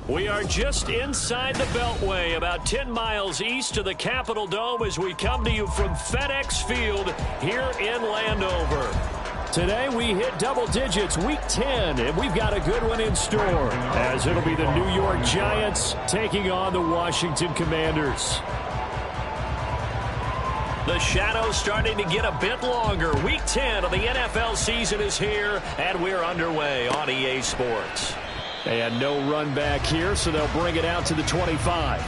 We are just inside the Beltway, about 10 miles east of the Capitol Dome as we come to you from FedEx Field here in Landover. Today we hit double digits, week 10, and we've got a good one in store, as it'll be the New York Giants taking on the Washington Commanders. The shadow's starting to get a bit longer. Week 10 of the NFL season is here, and we're underway on EA Sports. And no run back here, so they'll bring it out to the 25.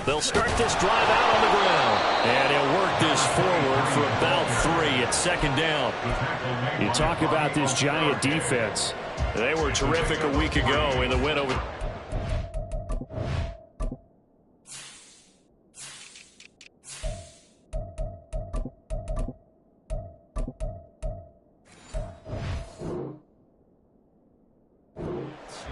They'll start this drive out on the ground. And he'll work this forward for about 3 at second down. You talk about this Giant defense. They were terrific a week ago in the win over.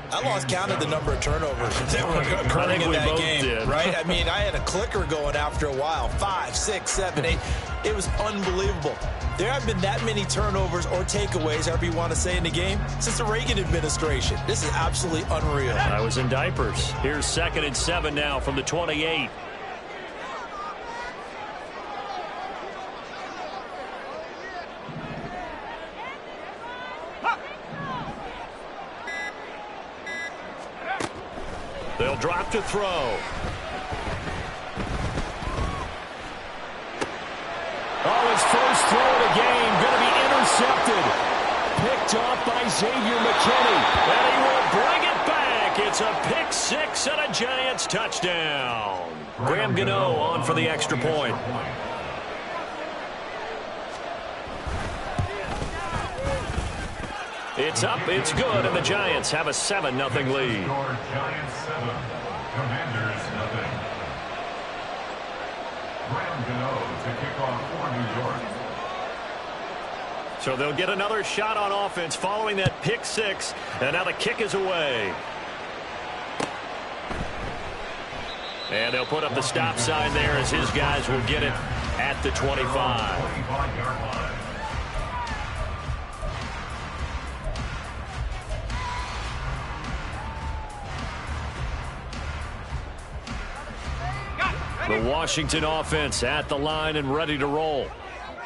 I lost count of the number of turnovers that were occurring in that game, right? I mean, I had a clicker going after a while. 5, 6, 7, 8. It was unbelievable. There have been that many turnovers or takeaways, however you want to say, in the game since the Reagan administration. This is absolutely unreal. I was in diapers. Here's 2nd and 7 now from the 28. They'll drop to throw. Oh, his first throw of the game going to be intercepted. Picked off by Xavier McKinney. And he will bring it back. It's a pick 6 and a Giants touchdown. Graham Gano on for the extra point. It's up, it's good, and the Giants have a 7-0 lead. Giants 7, Commanders 0. Graham Gano to kick off for New York. So they'll get another shot on offense following that pick 6, and now the kick is away. And they'll put up the stop sign there as his guys will get it at the 25. The Washington offense at the line and ready to roll.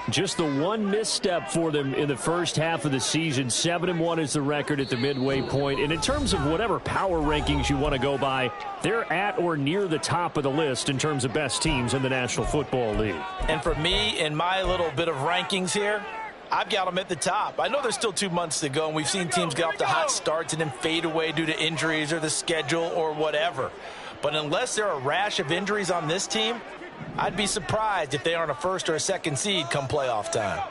Just the one misstep for them in the first half of the season. 7-1 is the record at the midway point. And in terms of whatever power rankings you want to go by, they're at or near the top of the list in terms of best teams in the National Football League. And for me, in my little bit of rankings here, I've got them at the top. I know there's still 2 months to go, and we've seen teams get off to hot starts and then fade away due to injuries or the schedule or whatever. But unless there are a rash of injuries on this team, I'd be surprised if they aren't a 1st or a 2nd seed come playoff time.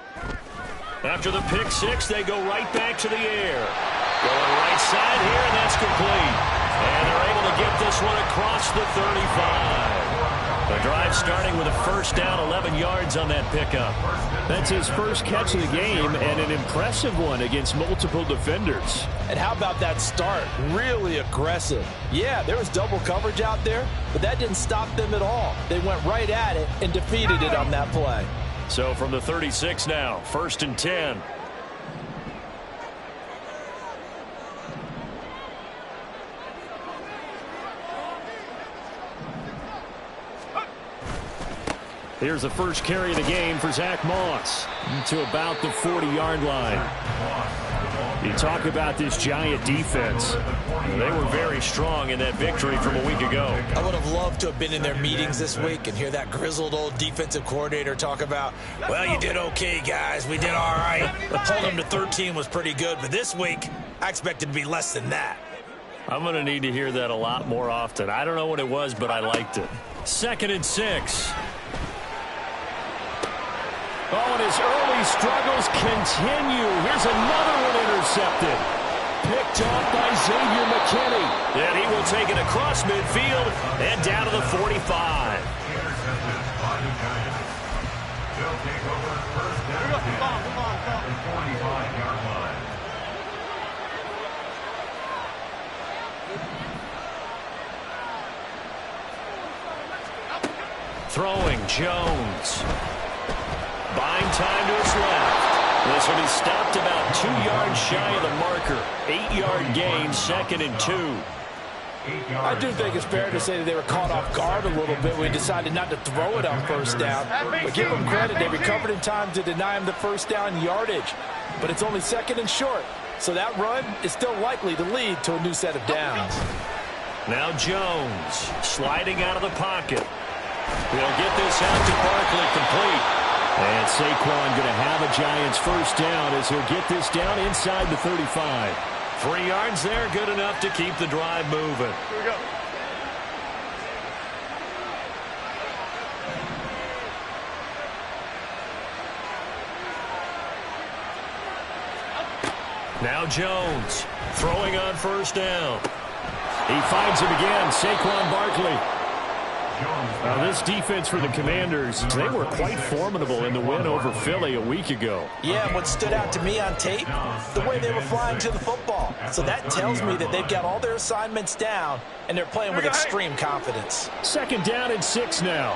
After the pick 6, they go right back to the air. Going right side here, and that's complete. And they're able to get this one across the 35. The drive starting with a first down, 11 yards on that pickup. That's his first catch of the game, and an impressive one against multiple defenders. And how about that start? Really aggressive. Yeah, there was double coverage out there, but that didn't stop them at all. They went right at it and defeated it on that play. So from the 36 now, 1st and 10. Here's the first carry of the game for Zach Moss to about the 40-yard line. You talk about this Giant defense. They were very strong in that victory from a week ago. I would have loved to have been in their meetings this week and hear that grizzled old defensive coordinator talk about, well, you did okay, guys. We did all right. Holding them to 13 was pretty good, but this week, I expected to be less than that. I'm going to need to hear that a lot more often. I don't know what it was, but I liked it. 2nd and 6. Oh, and his early struggles continue. Here's another one intercepted. Picked off by Xavier McKinney. And he will take it across midfield and down to the 45. Intercepted by the Giants. They'll take over first down at the 45-yard line. Throwing Jones. Buying time to his left. This one is stopped about 2 yards shy of the marker. 8-yard gain, 2nd and 2. I do think it's fair to say that they were caught off guard a little bit when we decided not to throw it on first down. But give them credit, they recovered in time to deny him the first down yardage. But it's only 2nd and short, so that run is still likely to lead to a new set of downs. Now Jones sliding out of the pocket. He'll get this out to Barkley complete. And Saquon going to have a Giants first down as he'll get this down inside the 35. 3 yards there, good enough to keep the drive moving. Here we go. Now Jones throwing on first down. He finds him again, Saquon Barkley. Now this defense for the Commanders, they were quite formidable in the win over Philly a week ago. Yeah, and what stood out to me on tape, the way they were flying to the football. So that tells me that they've got all their assignments down, and they're playing with extreme confidence. 2nd down and 6 now.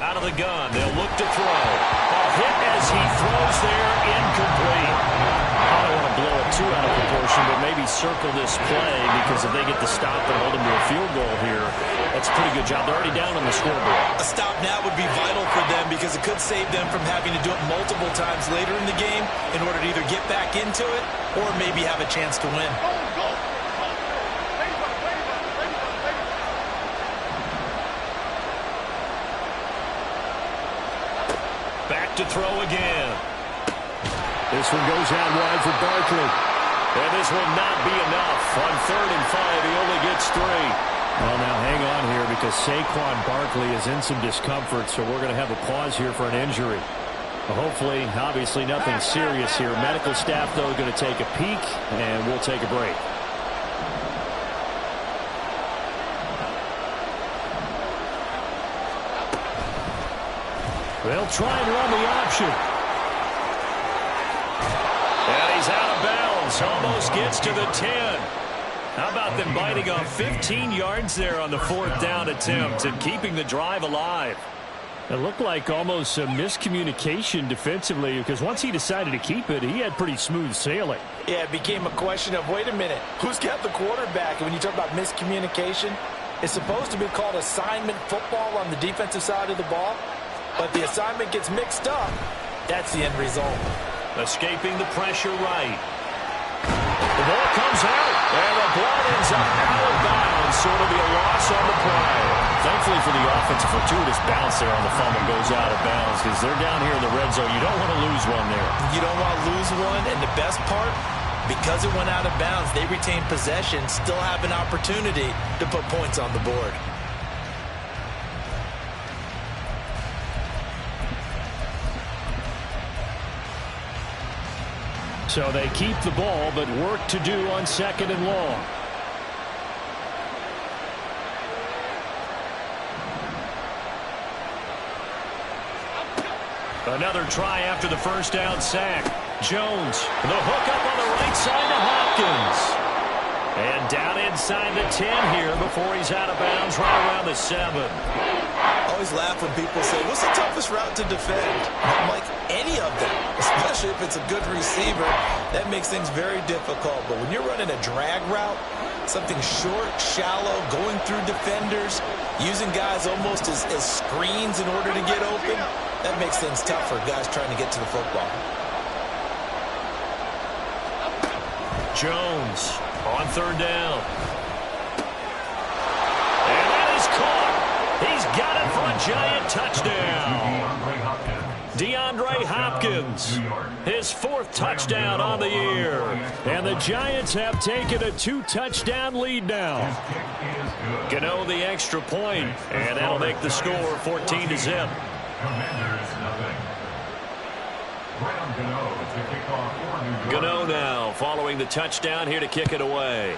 Out of the gun, they'll look to throw. A hit as he throws there, incomplete. I don't want to blow it too out of proportion, but maybe circle this play because if they get the stop and hold them to a field goal here, that's a pretty good job. They're already down on the scoreboard. A stop now would be vital for them because it could save them from having to do it multiple times later in the game in order to either get back into it or maybe have a chance to win. Back to throw again. This one goes out wide for Barkley. And this will not be enough. On 3rd and 5, he only gets 3. Well, now hang on here because Saquon Barkley is in some discomfort, so we're going to have a pause here for an injury. Well, hopefully, obviously nothing serious here. Medical staff, though, going to take a peek, and we'll take a break. They'll try and run the option. And he's out of bounds. Almost gets to the 10. How about them biting off 15 yards there on the 4th down attempt and keeping the drive alive? It looked like almost a miscommunication defensively because once he decided to keep it, he had pretty smooth sailing. Yeah, it became a question of, wait a minute, who's got the quarterback? And when you talk about miscommunication, it's supposed to be called assignment football on the defensive side of the ball. But the assignment gets mixed up. That's the end result. Escaping the pressure right. The ball comes out, and the ball ends up out of bounds, so it'll be a loss on the play. Thankfully for the offense, a fortuitous bounce there on the fumble goes out of bounds because they're down here in the red zone. You don't want to lose one there. You don't want to lose one, and the best part, because it went out of bounds, they retain possession, still have an opportunity to put points on the board. So they keep the ball, but work to do on 2nd and long. Another try after the first down sack. Jones, the hook up on the right side to Hopkins. And down inside the 10 here before he's out of bounds right around the 7. I always laugh when people say, what's the toughest route to defend? I'm like, any of them, especially if it's a good receiver. That makes things very difficult. But when you're running a drag route, Something short, shallow, going through defenders, using guys almost as screens in order to get open. That makes things tough for guys trying to get to the football. Jones on third down. And that is caught. He's got it for a giant touchdown. DeAndre Hopkins, his 4th touchdown on the year. And the Giants have taken a 2-touchdown lead now. Gano the extra point, and that'll make the score 14-0. Gano now following the touchdown here to kick it away.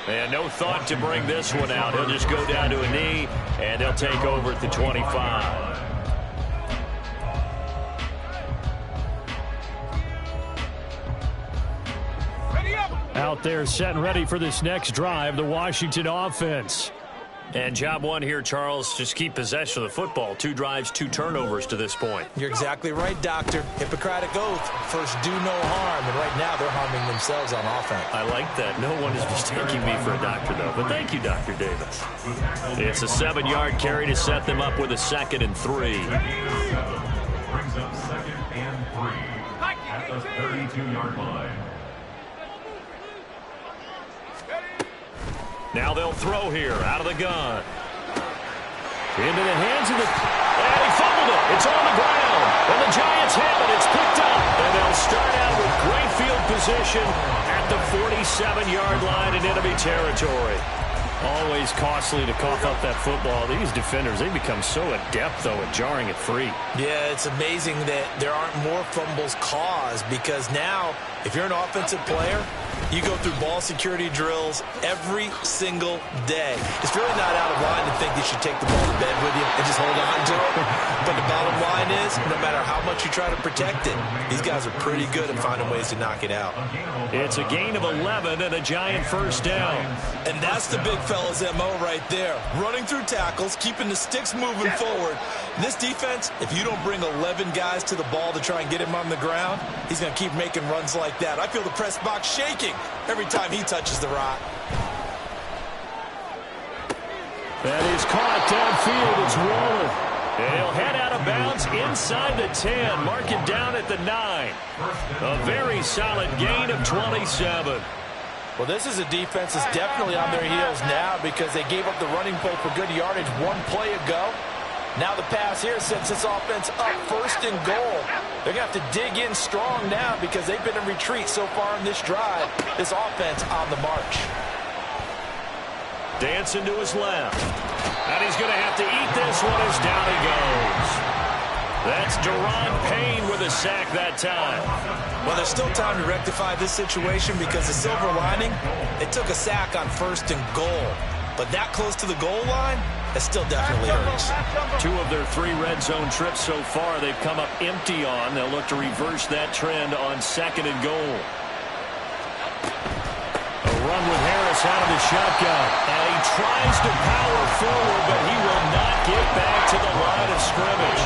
And no thought to bring this one out. He'll just go down to a knee, and they'll take over at the 25. Out there set and ready for this next drive, the Washington offense. And job one here, Charles, just keep possession of the football. 2 drives, 2 turnovers to this point. You're exactly right, Doctor. Hippocratic oath. First, do no harm. And right now, they're harming themselves on offense. I like that. No one is mistaking me for a doctor, though. But thank you, Dr. Davis. It's a 7-yard carry to set them up with a 2nd and 3. Brings up 2nd and 3 at the 32-yard line. Now they'll throw here out of the gun. Into the hands of the... And he fumbled it. It's on the ground. And the Giants have it. It's picked up. And they'll start out with great field position at the 47-yard line in enemy territory. Always costly to cough up that football. These defenders, they become so adept, though, at jarring it free. Yeah, it's amazing that there aren't more fumbles caused, because now, if you're an offensive player, you go through ball security drills every single day. It's really not out of line to think you should take the ball to bed with you and just hold on to it. But the bottom line is, no matter how much you try to protect it, these guys are pretty good at finding ways to knock it out. It's a gain of 11 and a Giant first down. And that's the big fella's MO right there. Running through tackles, keeping the sticks moving forward. This defense, if you don't bring 11 guys to the ball to try and get him on the ground, he's going to keep making runs like that. I feel the press box shaking every time he touches the rock. That is caught downfield. It's Waller. And he'll head out of bounds inside the 10. Mark it down at the 9. A very solid gain of 27. Well, this is a defense that's definitely on their heels now, because they gave up the running play for good yardage 1 play ago. Now the pass here sets this offense up 1st and goal. They're going to have to dig in strong now, because they've been in retreat so far in this drive. This offense on the march. Dancing to his left. And he's going to have to eat this one as down he goes. That's Deron Payne with a sack that time. Well, there's still time to rectify this situation, because the silver lining, it took a sack on 1st and goal. But that close to the goal line, it still definitely hurts. 2 of their 3 red zone trips so far, they've come up empty on. They'll look to reverse that trend on 2nd and goal. A run with Harris out of the shotgun. And he tries to power forward, but he will not get back to the line of scrimmage.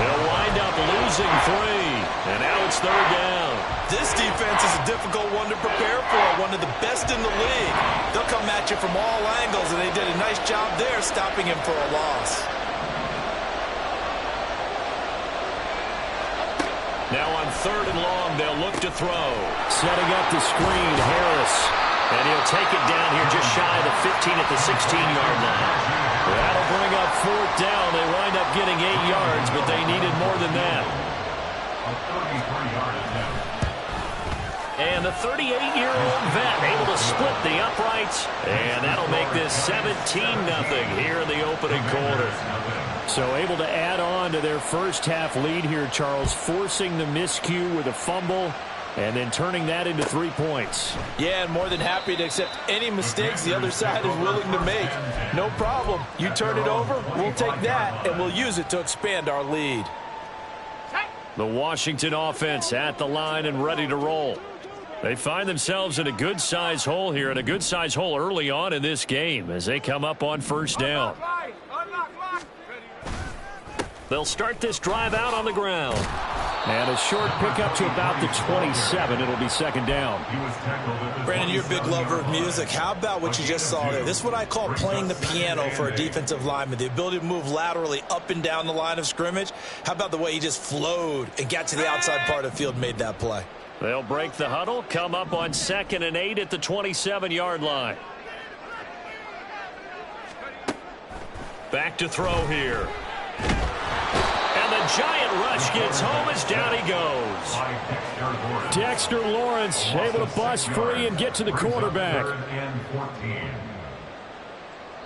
They'll wind up losing 3. And now it's 3rd down. This defense is a difficult one to prepare for, one of the best in the league. They'll come at you from all angles, and they did a nice job there stopping him for a loss. Now on 3rd and long, they'll look to throw. Setting up the screen, Harris. And he'll take it down here just shy of the 15 at the 16-yard line. That'll bring up 4th down. They wind up getting 8 yards, but they needed more than that. A 33-yard attempt. And the 38-year-old vet able to split the uprights. And that'll make this 17-0 here in the opening quarter. So able to add on to their first half lead here, Charles, forcing the miscue with a fumble and then turning that into 3 points. Yeah, and more than happy to accept any mistakes the other side is willing to make. No problem. You turn it over, we'll take that, and we'll use it to expand our lead. The Washington offense at the line and ready to roll. They find themselves in a good-sized hole here, and a good-sized hole early on in this game as they come up on 1st down. They'll start this drive out on the ground. And a short pickup to about the 27. It'll be second down. Brandon, you're a big lover of music. How about what you just saw there? This is what I call playing the piano for a defensive lineman. The ability to move laterally up and down the line of scrimmage. How about the way he just flowed and got to the outside part of the field and made that play? They'll break the huddle, come up on 2nd and 8 at the 27-yard line. Back to throw here. And the giant rush gets home as down he goes. Dexter Lawrence able to bust free and get to the quarterback.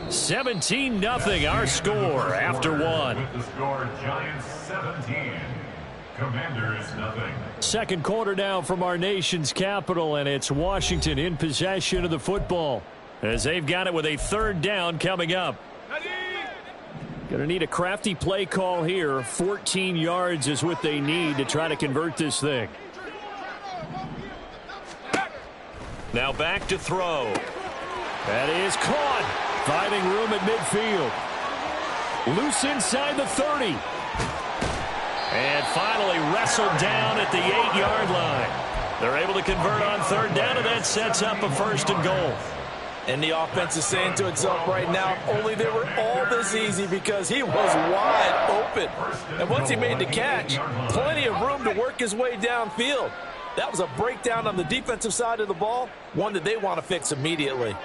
17-0 our score after one. With the score, Giants 17. Commanders nothing. Second quarter now from our nation's capital, and it's Washington in possession of the football as they've got it with a 3rd down coming up. Going to need a crafty play call here. 14 yards is what they need to try to convert this thing. Now back to throw. That is caught. Finding room at midfield. Loose inside the 30. And finally wrestled down at the 8-yard line. They're able to convert on 3rd down, and that sets up a 1st and goal. And the offense is saying to itself right now, only they were all this easy because he was wide open. And once he made the catch, plenty of room to work his way downfield. That was a breakdown on the defensive side of the ball, one that they want to fix immediately.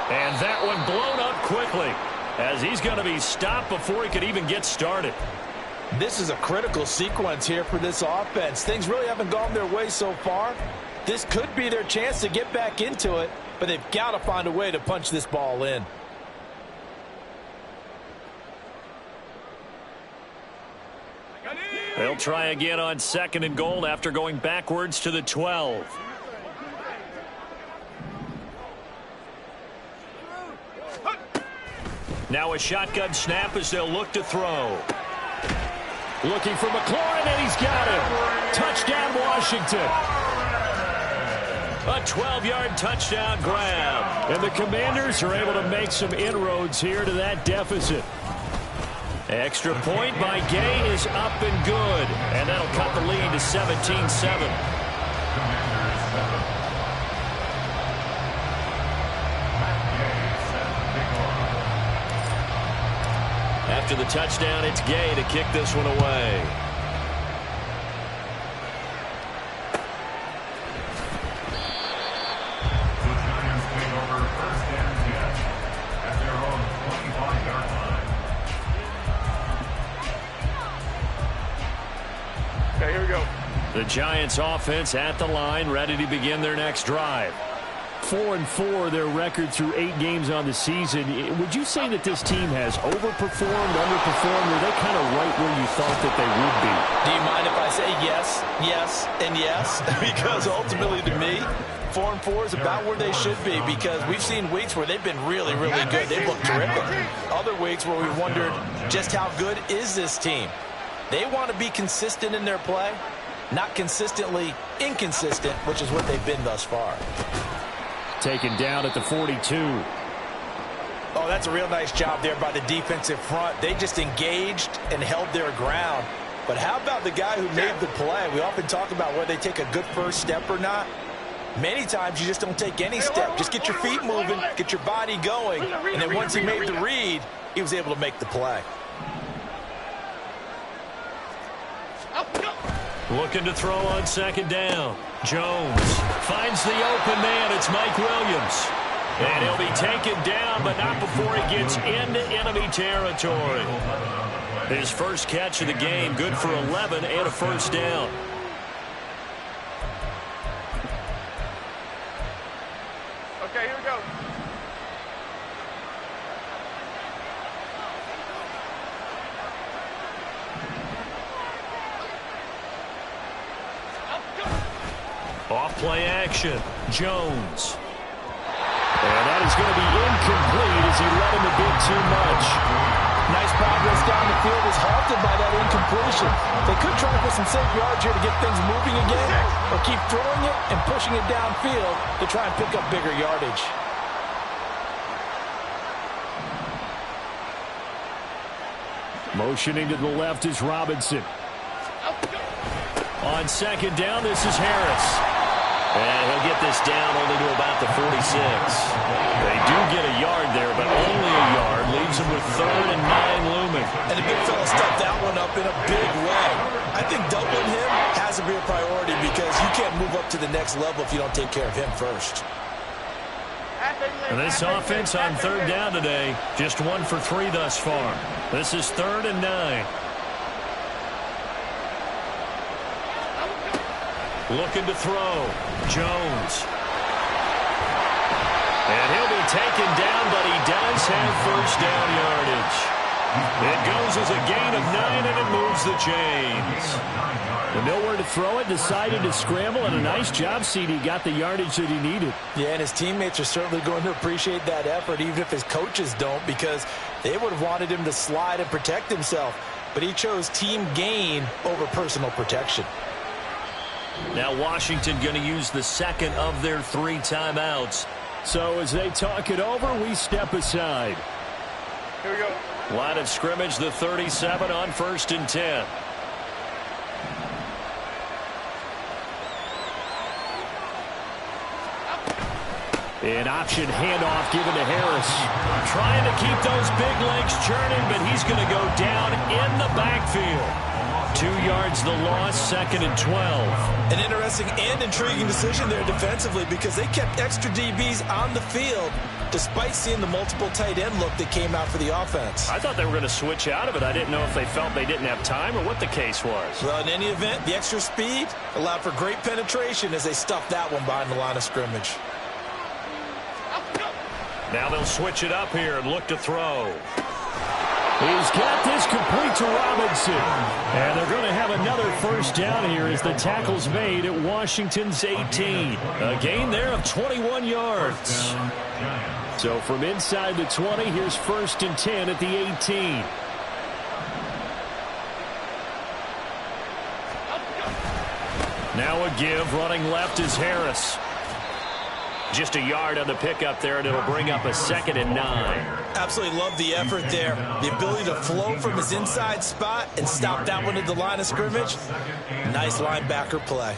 And that one blown up quickly as he's going to be stopped before he could even get started. This is a critical sequence here for this offense. Things really haven't gone their way so far. This could be their chance to get back into it, but they've got to find a way to punch this ball in. They'll try again on 2nd and goal after going backwards to the 12. Now a shotgun snap as they'll look to throw. Looking for McLaurin, and he's got him. Touchdown, Washington. A 12-yard touchdown grab. And the Commanders are able to make some inroads here to that deficit. Extra point by Gay is up and good. And that'll cut the lead to 17-7. After the touchdown, it's Gay to kick this one away. The Giants take over 1st and 10 at their own 25-yard line. Okay, here we go. The Giants offense at the line, ready to begin their next drive. 4-4 their record through 8 games on the season. Would you say that this team has overperformed, underperformed, or are they kind of right where you thought that they would be? Do you mind if I say yes, yes, and yes? Because ultimately to me, 4-4 is about where they should be because we've seen weeks where they've been really, really good. They've looked terrific. Other weeks where we wondered just how good is this team. They want to be consistent in their play, not consistently inconsistent, which is what they've been thus far. Taken down at the 42. Oh, that's a real nice job there by the defensive front. They just engaged and held their ground. But how about the guy who made the play? We often talk about whether they take a good first step or not. Many times you just don't take any step. Just get your feet moving, get your body going, and then once he made the read, he was able to make the play. Looking to throw on 2nd down. Jones finds the open man. It's Mike Williams. And he'll be taken down, but not before he gets into enemy territory. His first catch of the game, good for 11 and a 1st down. Okay, here we go. Off play action. Jones. And that is going to be incomplete as he let him a bit too much. Nice progress down the field is halted by that incompletion. They could try for some safe yards here to get things moving again, or keep throwing it and pushing it downfield to try and pick up bigger yardage. Motioning to the left is Robinson. On second down, this is Harris. And he'll get this down only to about the 46. They do get a yard there, but only a yard. Leaves them with 3rd and 9 looming. And the big fella stuffed that one up in a big way. I think doubling him has to be a priority because you can't move up to the next level if you don't take care of him first. And this offense on 3rd down today, just 1 for 3 thus far. This is 3rd and 9. Looking to throw. Jones. And he'll be taken down, but he does have first down yardage. It goes as a gain of 9, and it moves the chains. And nowhere to throw it, decided to scramble, and a nice job, CD. Got the yardage that he needed. Yeah, and his teammates are certainly going to appreciate that effort, even if his coaches don't, because they would have wanted him to slide and protect himself. But he chose team gain over personal protection. Now Washington going to use the second of their 3 timeouts. So as they talk it over, we step aside. Here we go. Line of scrimmage, the 37 on 1st and 10. An option handoff given to Harris. Trying to keep those big legs churning, but he's going to go down in the backfield. 2 yards the loss, 2nd and 12. An interesting and intriguing decision there defensively because they kept extra DBs on the field despite seeing the multiple tight end look that came out for the offense. I thought they were going to switch out of it. I didn't know if they felt they didn't have time or what the case was. Well, in any event, the extra speed allowed for great penetration as they stuffed that one behind the line of scrimmage. Now they'll switch it up here and look to throw. He's got this complete to Robinson. And they're going to have another first down here as the tackle's made at Washington's 18. A gain there of 21 yards. So from inside the 20, here's 1st and 10 at the 18. Now a give, running left is Harris. Just a yard on the pickup there, and it'll bring up a 2nd and 9. Absolutely love the effort there. The ability to flow from his inside spot and stop that one at the line of scrimmage. Nice linebacker play.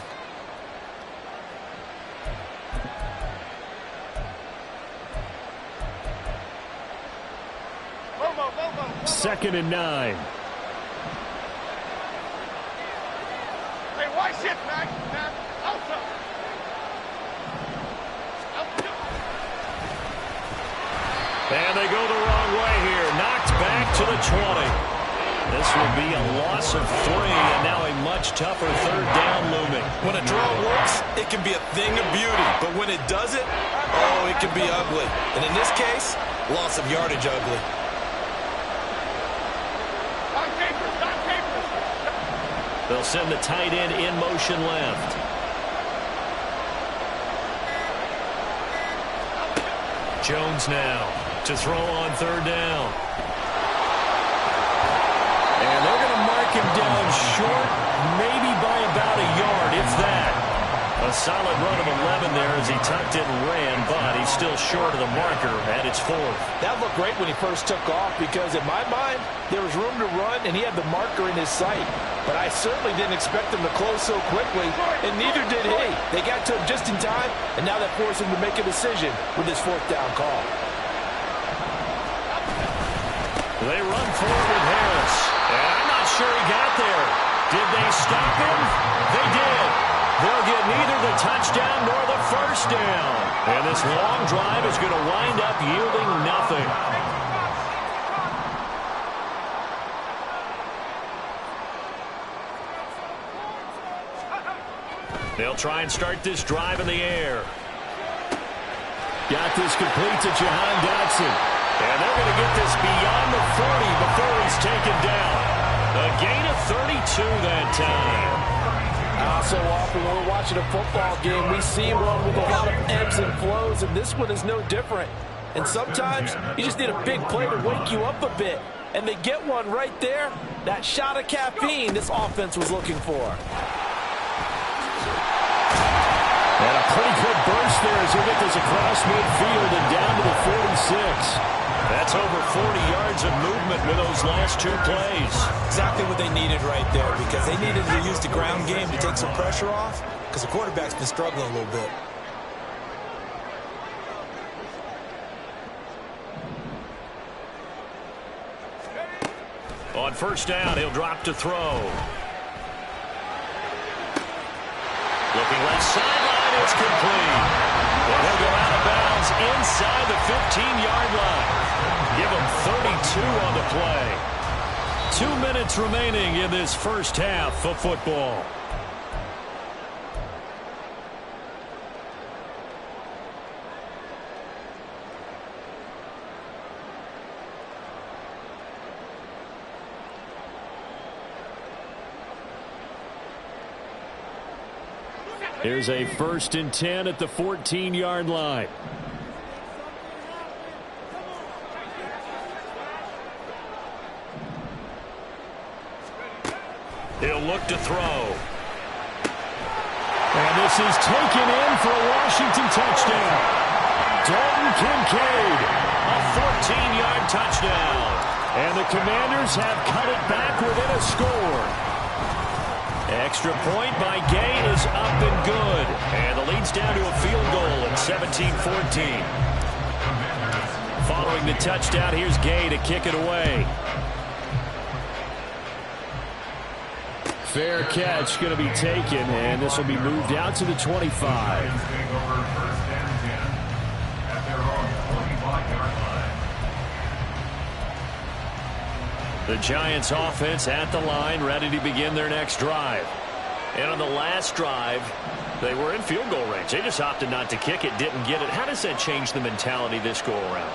Second and 9. Hey, watch it, Max. Outside. And they go the wrong way here. Knocked back to the 20. This will be a loss of 3, and now a much tougher 3rd down looming. When a draw works, it can be a thing of beauty. But when it doesn't, oh, it can be ugly. And in this case, loss of yardage ugly. They'll send the tight end in motion left. Jones now to throw on 3rd down. And they're going to mark him down short, maybe by about a yard, if that. A solid run of 11 there as he tucked it and ran, but he's still short of the marker at its 4th. That looked great when he first took off because, in my mind, there was room to run and he had the marker in his sight. But I certainly didn't expect him to close so quickly, and neither did he. They got to him just in time, and now that forced him to make a decision with his 4th down call. They run forward with Harris, and I'm not sure he got there. Did they stop him? They did. They'll get neither the touchdown nor the first down. And this long drive is going to wind up yielding nothing. They'll try and start this drive in the air. Got this complete to Jahan Dotson. And they're going to get this beyond the 40 before he's taken down. A gain of 32 that time. So often when we're watching a football game, we see one with a lot of ebbs and flows, and this one is no different. And sometimes you just need a big play to wake you up a bit. And they get one right there. That shot of caffeine this offense was looking for. And a pretty good burst there as he get this across midfield and down to the 46. That's over 40 yards of movement with those last 2 plays. Exactly what they needed right there, because they needed to use the ground game to take some pressure off, because the quarterback's been struggling a little bit. On first down, he'll drop to throw. Looking left sideline, it's complete. And he'll go out of bounds inside the 15-yard line. Give him 32 on the play. 2 minutes remaining in this first half of football. Here's a 1st and 10 at the 14-yard line. He'll look to throw. And this is taken in for a Washington touchdown. Dalton Kincaid, a 14-yard touchdown. And the Commanders have cut it back within a score. Extra point by Gay is up and good. And the lead's down to a field goal at 17-14. Following the touchdown, here's Gay to kick it away. Fair catch going to be taken, and this will be moved out to the 25. The Giants offense at the line, ready to begin their next drive. And on the last drive, they were in field goal range. They just opted not to kick it, didn't get it. How does that change the mentality this go around?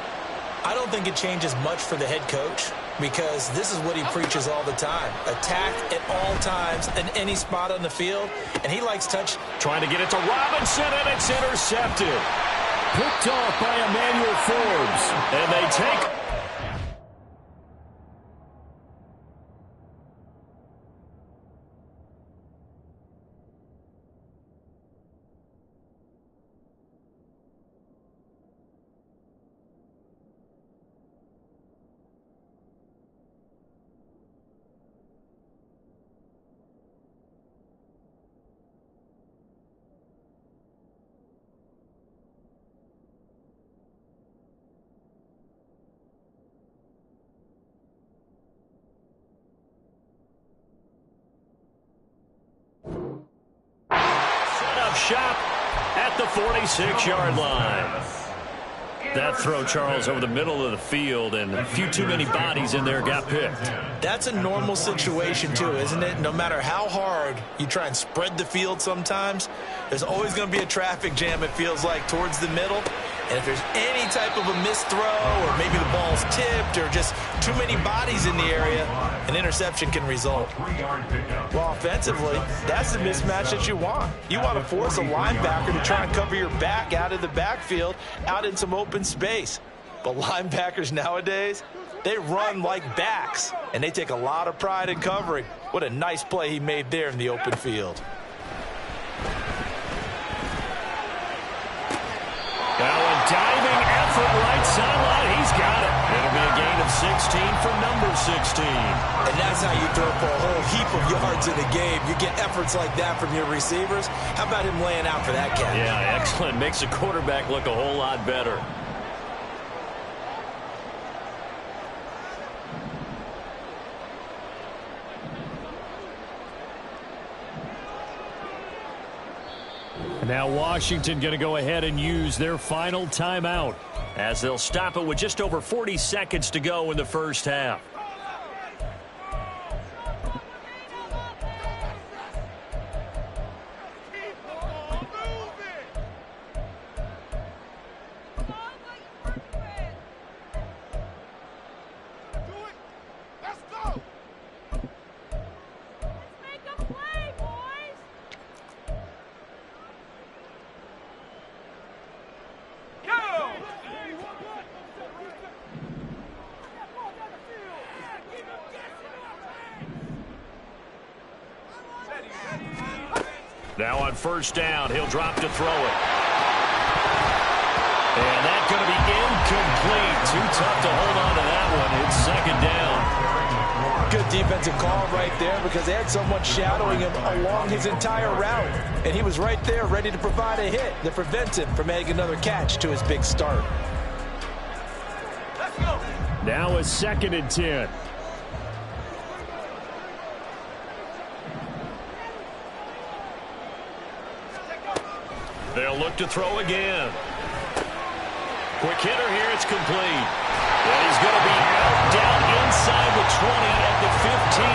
I don't think it changes much for the head coach, because this is what he preaches all the time. Attack at all times in any spot on the field, and he likes touch. Trying to get it to Robinson, and it's intercepted. Picked off by Emmanuel Forbes, and they take... shop at the 46-yard line. That throw, Charles, over the middle of the field, and a few too many bodies in there got picked. That's a normal situation, too, isn't it? No matter how hard you try and spread the field sometimes, there's always going to be a traffic jam, it feels like, towards the middle. And if there's any type of a missed throw, or maybe the ball's tipped, or just too many bodies in the area, an interception can result. Well, offensively, that's the mismatch that you want. You want to force a linebacker to try and cover your back out of the backfield, out in some open space. But linebackers nowadays, they run like backs, and they take a lot of pride in covering. What a nice play he made there in the open field. Now a diving effort right sideline. He's got it. It'll be a gain of 16 for number 16. And that's how you throw for a whole heap of yards in a game. You get efforts like that from your receivers. How about him laying out for that catch? Yeah, excellent. Makes the quarterback look a whole lot better. Now Washington going to go ahead and use their final timeout as they'll stop it with just over 40 seconds to go in the first half. Now on first down, he'll drop to throw it. And that going to be incomplete. Too tough to hold on to that one. It's second down. Good defensive call right there because they had someone shadowing him along his entire route. And he was right there ready to provide a hit that prevents him from adding another catch to his big start. Let's go. Now a 2nd and 10. They'll look to throw again. Quick hitter here. It's complete. And he's going to be out down inside the 20 at the 15.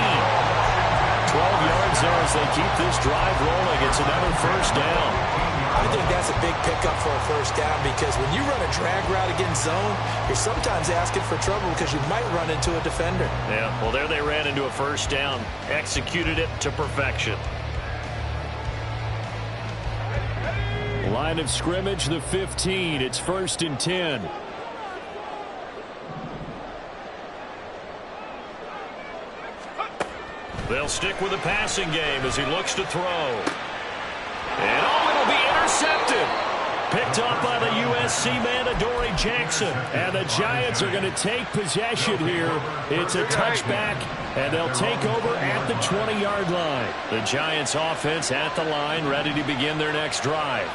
12 yards there as they keep this drive rolling. It's another first down. I think that's a big pickup for a first down because when you run a drag route against zone, you're sometimes asking for trouble because you might run into a defender. Yeah, well, there they ran into a first down. Executed it to perfection. Line of scrimmage, the 15. It's 1st and 10. They'll stick with the passing game as he looks to throw. And it'll be intercepted. Picked up by the USC man, Adoree Jackson. And the Giants are going to take possession here. It's a touchback, and they'll take over at the 20-yard line. The Giants offense at the line, ready to begin their next drive.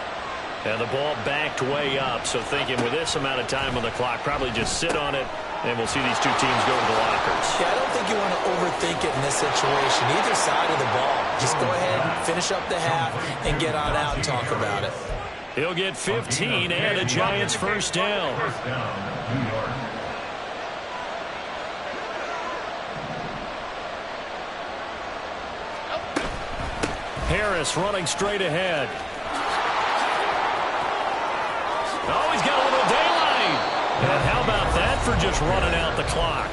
And the ball backed way up, so thinking with this amount of time on the clock, probably just sit on it, and we'll see these two teams go to the lockers. Yeah, I don't think you want to overthink it in this situation, either side of the ball. Just go ahead and finish up the half and get on out and talk about it. He'll get 15 and a Giants first down. First down, New York. Harris running straight ahead. Oh, he's got a little daylight. And how about that for just running out the clock?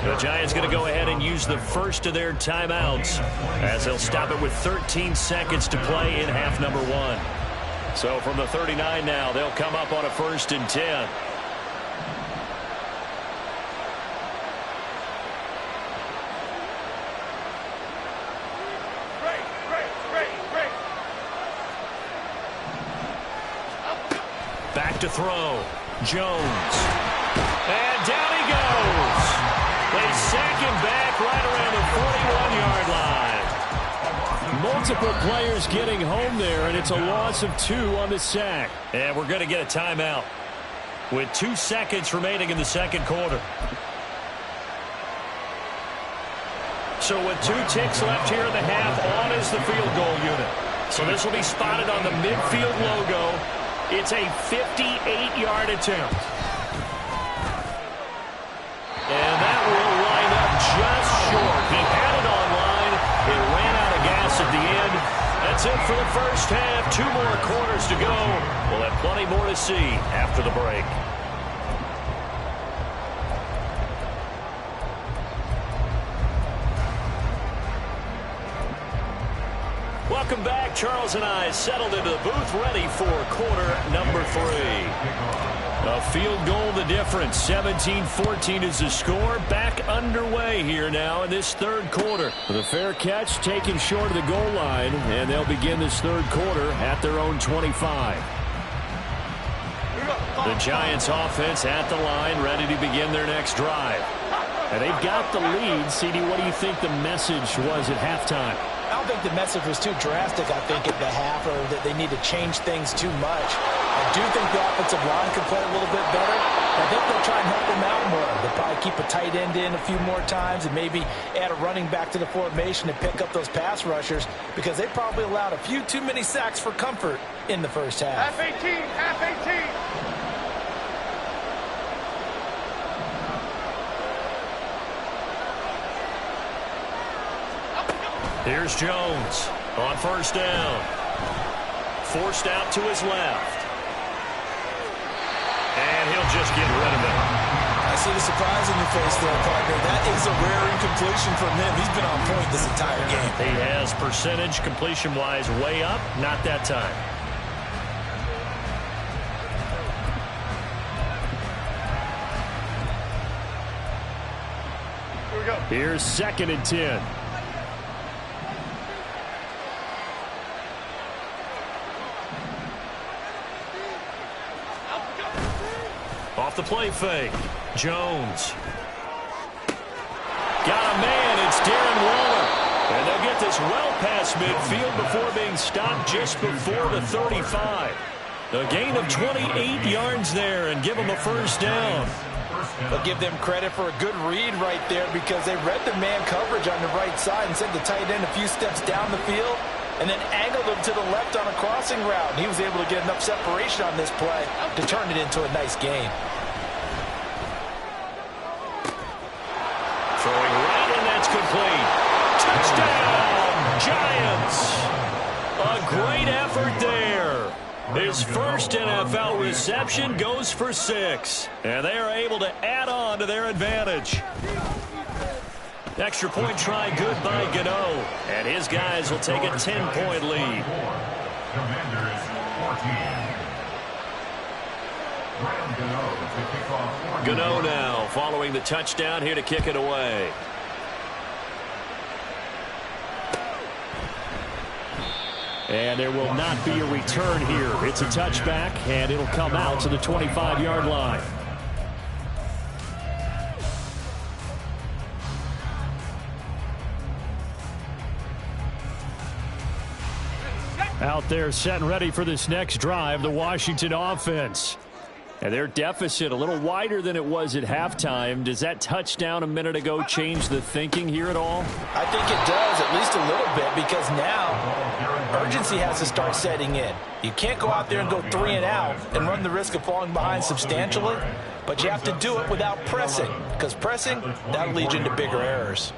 The Giants going to go ahead and use the first of their timeouts as they'll stop it with 13 seconds to play in half number 1. So from the 39 now, they'll come up on a 1st and 10. Back to throw. Jones. And down he goes. They sack him back right around the 41-yard line. Multiple players getting home there, and it's a loss of 2 on the sack. And we're going to get a timeout with 2 seconds remaining in the second quarter. So with 2 ticks left here in the half, on is the field goal unit. So this will be spotted on the midfield logo. It's a 58-yard attempt. And that will line up just short. He had it on line. It ran out of gas at the end. That's it for the first half. 2 more quarters to go. We'll have plenty more to see after the break. Welcome back. Charles and I settled into the booth, ready for quarter number 3. A field goal the difference. 17-14 is the score. Back underway here now in this third quarter. The fair catch taken short of the goal line, and they'll begin this third quarter at their own 25. The Giants offense at the line, ready to begin their next drive. And they've got the lead. CD, what do you think the message was at halftime? I don't think the message was too drastic, I think, at the half, or that they need to change things too much. I do think the offensive line can play a little bit better. I think they'll try and help them out more. They'll probably keep a tight end in a few more times and maybe add a running back to the formation and pick up those pass rushers because they probably allowed a few too many sacks for comfort in the first half. Half 18, half 18. Here's Jones on first down. Forced out to his left. And he'll just get rid of it. I see the surprise in your face there, partner. That is a rare incompletion from him. He's been on point this entire game. He has percentage completion-wise way up. Not that time. Here we go. Here's 2nd and 10. off the play fake. Jones. Got a man. It's Darren Waller. And they'll get this well past midfield before being stopped just before the 35. A gain of 28 yards there and give them a first down. But give them credit for a good read right there because they read the man coverage on the right side and sent the tight end a few steps down the field and then angled him to the left on a crossing route. And he was able to get enough separation on this play to turn it into a nice gain. Throwing right, and that's complete. Touchdown, Giants. A great effort there. His first NFL reception goes for 6. And they are able to add on to their advantage. Extra point try good by Gano. And his guys will take a 10-point lead. Commanders 14. Gano now following the touchdown here to kick it away. And there will not be a return here. It's a touchback, and it'll come out to the 25-yard line. Out there set and ready for this next drive, the Washington offense. And their deficit a little wider than it was at halftime. Does that touchdown a minute ago change the thinking here at all? I think it does, at least a little bit, because now urgency has to start setting in. You can't go out there and go 3 and out and run the risk of falling behind substantially, but you have to do it without pressing, because pressing, that'll lead you into bigger errors.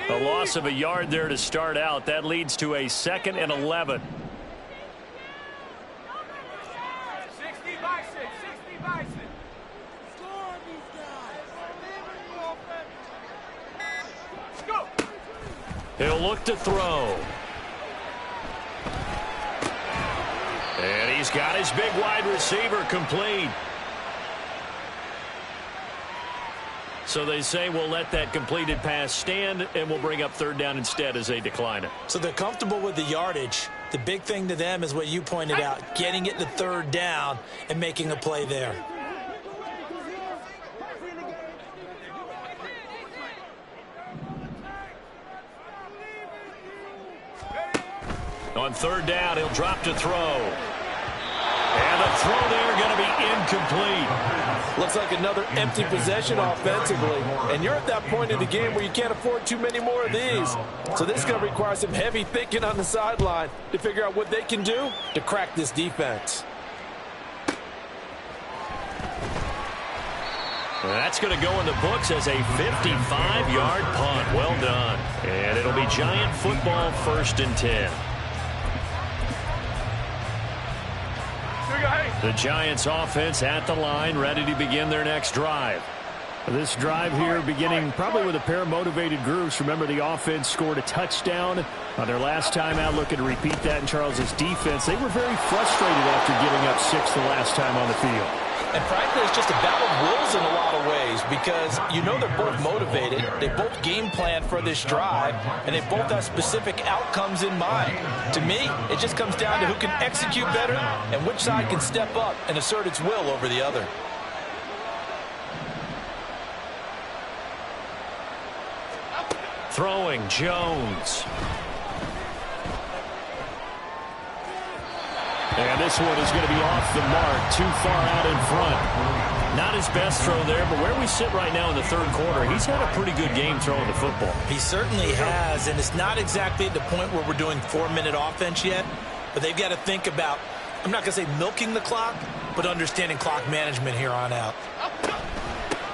A loss of a yard there to start out. That leads to a 2nd and 11. 60 by 6, 60 by 6. Score these guys. Let's go. He'll look to throw. And he's got his big wide receiver complete. So they say we'll let that completed pass stand, and we'll bring up 3rd down instead as they decline it. So they're comfortable with the yardage. The big thing to them is what you pointed out, getting it to 3rd down and making a play there. On 3rd down, he'll drop to throw. And the throw there going to be incomplete. Looks like another empty possession offensively. And you're at that point in the game where you can't afford too many more of these. So this is going to require some heavy thinking on the sideline to figure out what they can do to crack this defense. That's going to go in the books as a 55-yard punt. Well done. And it'll be Giant football 1st and 10. The Giants offense at the line, ready to begin their next drive. This drive here beginning probably with a pair of motivated groups. Remember, the offense scored a touchdown on their last time out. Looking to repeat that in Charles's defense. They were very frustrated after giving up 6 the last time on the field. And frankly, it's just a battle of wills in a lot of ways because you know they're both motivated. They both game plan for this drive, and they both have specific outcomes in mind. To me, it just comes down to who can execute better and which side can step up and assert its will over the other. Throwing, Jones. And this one is going to be off the mark, too far out in front. Not his best throw there, but where we sit right now in the 3rd quarter, he's had a pretty good game throwing the football. He certainly has, and it's not exactly at the point where we're doing 4-minute offense yet, but they've got to think about, I'm not going to say milking the clock, but understanding clock management here on out.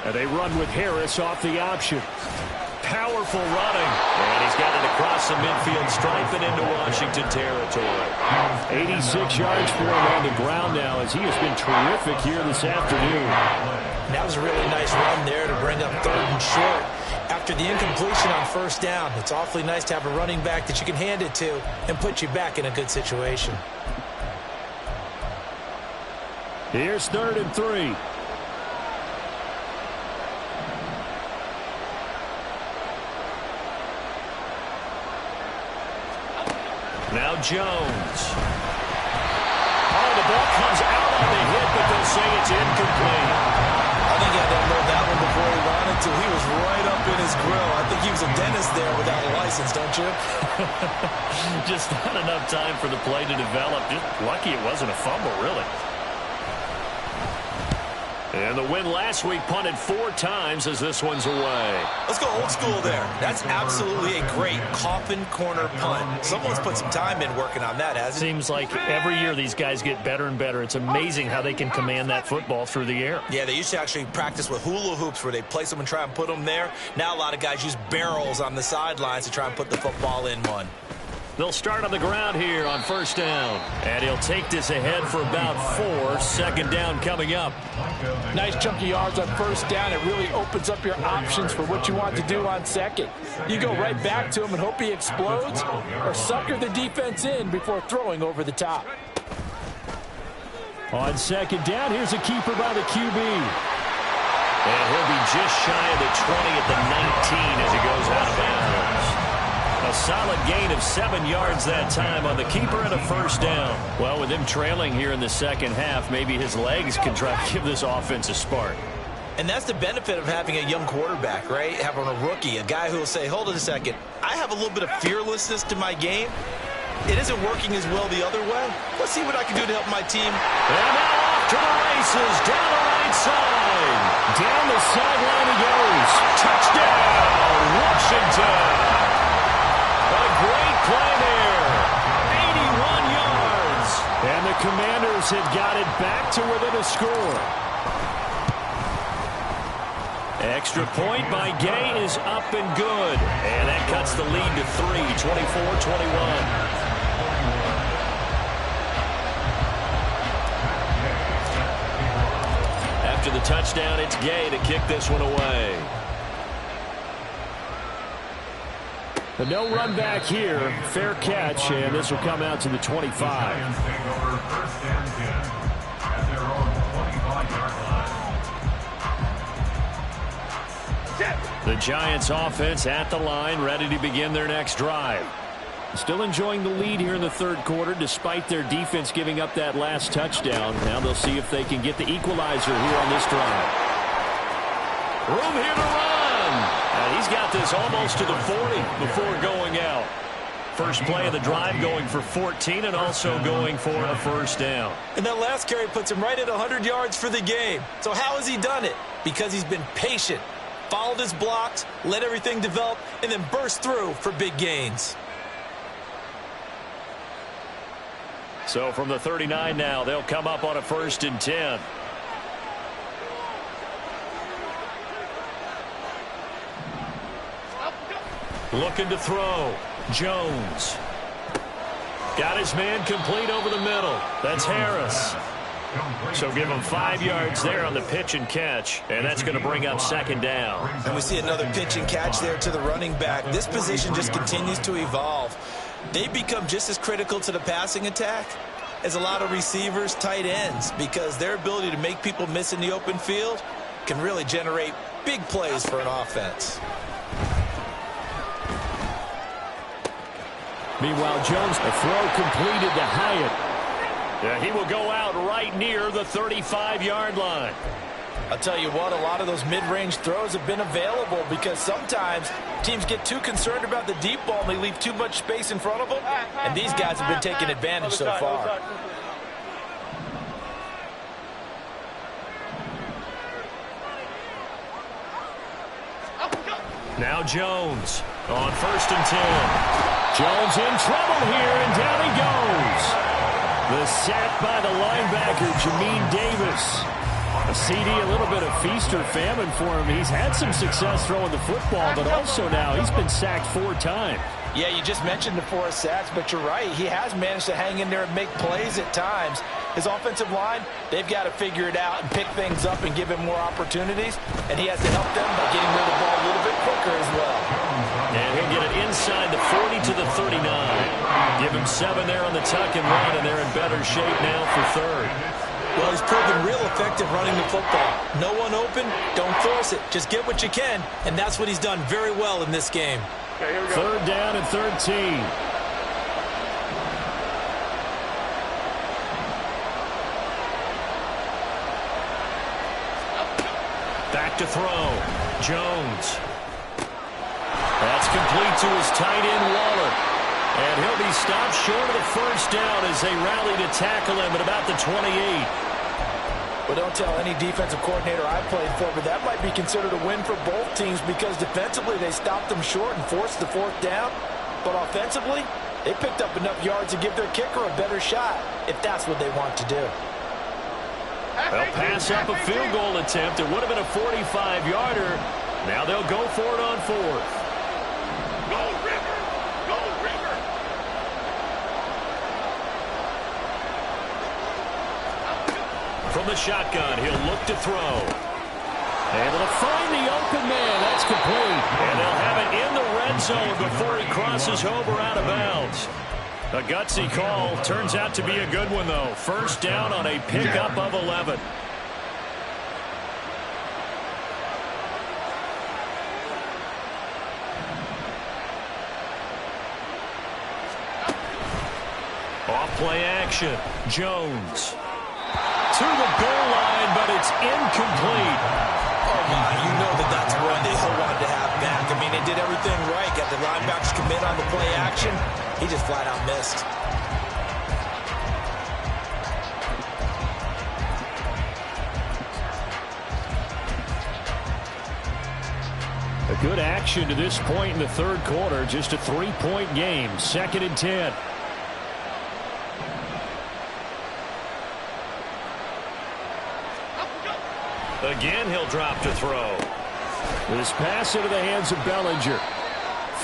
And they run with Harris off the option. Powerful running. And he's got it across the midfield stripe and into Washington territory. 86 yards for him on the ground now as he has been terrific here this afternoon. That was a really nice run there to bring up 3rd and short. After the incompletion on 1st down, it's awfully nice to have a running back that you can hand it to and put you back in a good situation. Here's 3rd and 3. Now Jones. Oh, the ball comes out on the hit, but goes they'll say it's incomplete. I think he had to unload that one before he wanted to. He was right up in his grill. I think he was a dentist there without a license, don't you? Just not enough time for the play to develop. Just lucky it wasn't a fumble, really. And the win last week punted 4 times as this one's away. Let's go old school there. That's absolutely a great coffin corner punt. Someone's put some time in working on that, hasn't it? Seems like every year these guys get better and better. It's amazing how they can command that football through the air. Yeah, they used to actually practice with hula hoops where they place them and try and put them there. Now a lot of guys use barrels on the sidelines to try and put the football in one. They'll start on the ground here on first down. And he'll take this ahead for about 4. Second down coming up. Nice chunky yards on first down. It really opens up your options for what you want to do on second. You go right back to him and hope he explodes, or sucker the defense in before throwing over the top. On second down, here's a keeper by the QB. And he'll be just shy of the 20 at the 19 as he goes out of bounds. A solid gain of 7 yards that time on the keeper and a first down. Well, with him trailing here in the second half, maybe his legs can try to give this offense a spark. And that's the benefit of having a young quarterback, right? Having a rookie, a guy who will say, hold it a second, I have a little bit of fearlessness to my game. It isn't working as well the other way. Let's see what I can do to help my team. And now off to the races, down the right side. Down the sideline he goes. Touchdown, Washington. A great play there. 81 yards. And the Commanders have got it back to within a score. Extra point by Gay is up and good. And that cuts the lead to 3, 24-21. After the touchdown, it's Gay to kick this one away. But no run back here. Fair catch, and this will come out to the 25. The Giants offense at the line, ready to begin their next drive. Still enjoying the lead here in the third quarter, despite their defense giving up that last touchdown. Now they'll see if they can get the equalizer here on this drive. Room here to run. And he's got this almost to the 40 before going out. First play of the drive going for 14 and also going for a first down. And that last carry puts him right at 100 yards for the game. So how has he done it? Because he's been patient, followed his blocks, let everything develop, and then burst through for big gains. So from the 39 now, they'll come up on a 1st and 10. Looking to throw. Jones. Got his man complete over the middle. That's Harris. So give him 5 yards there on the pitch and catch. And that's going to bring up second down. And we see another pitch and catch there to the running back. This position just continues to evolve. They become just as critical to the passing attack as a lot of receivers, tight ends, because their ability to make people miss in the open field can really generate big plays for an offense. Meanwhile, Jones, a throw completed to Hyatt. Yeah, he will go out right near the 35-yard line. I'll tell you what, a lot of those mid-range throws have been available because sometimes teams get too concerned about the deep ball and they leave too much space in front of them, and these guys have been taking advantage so far. Now Jones on 1st and 10. Jones in trouble here, and down he goes. The sack by the linebacker, Jamin Davis. A CD, a little bit of feast or famine for him. He's had some success throwing the football, but also now he's been sacked 4 times. Yeah, you just mentioned the 4 sacks, but you're right. He has managed to hang in there and make plays at times. His offensive line, they've got to figure it out and pick things up and give him more opportunities, and he has to help them by getting rid of the ball a little bit quicker as well. And he'll get it inside the 40 to the 39. Give him 7 there on the tuck and run, and they're in better shape now for 3rd. Well, he's proven real effective running the football. No one open, don't force it. Just get what you can, and that's what he's done very well in this game. Okay, here we go. 3rd down and 13. Back to throw. Jones. That's complete to his tight end, Waller. And he'll be stopped short of the first down as they rally to tackle him at about the 28. But don't tell any defensive coordinator I played for, but that might be considered a win for both teams because defensively they stopped them short and forced the fourth down. But offensively, they picked up enough yards to give their kicker a better shot if that's what they want to do. They'll pass up a field goal attempt. It would have been a 45-yarder. Now they'll go for it on fourth. Go River! Go River! From the shotgun, he'll look to throw. Able to find the open man. That's complete. And they'll have it in the red zone before he crosses over out of bounds. A gutsy call. Turns out to be a good one, though. First down on a pickup of 11. Off play action. Jones. To the goal line, but it's incomplete. Oh, my, you know that's one that he'll want to have back. I mean, they did everything right. Got the linebackers commit on the play action. He just flat out missed. A good action to this point in the third quarter. Just a 3-point game. 2nd and 10. Again, he'll drop to throw. This pass into the hands of Bellinger.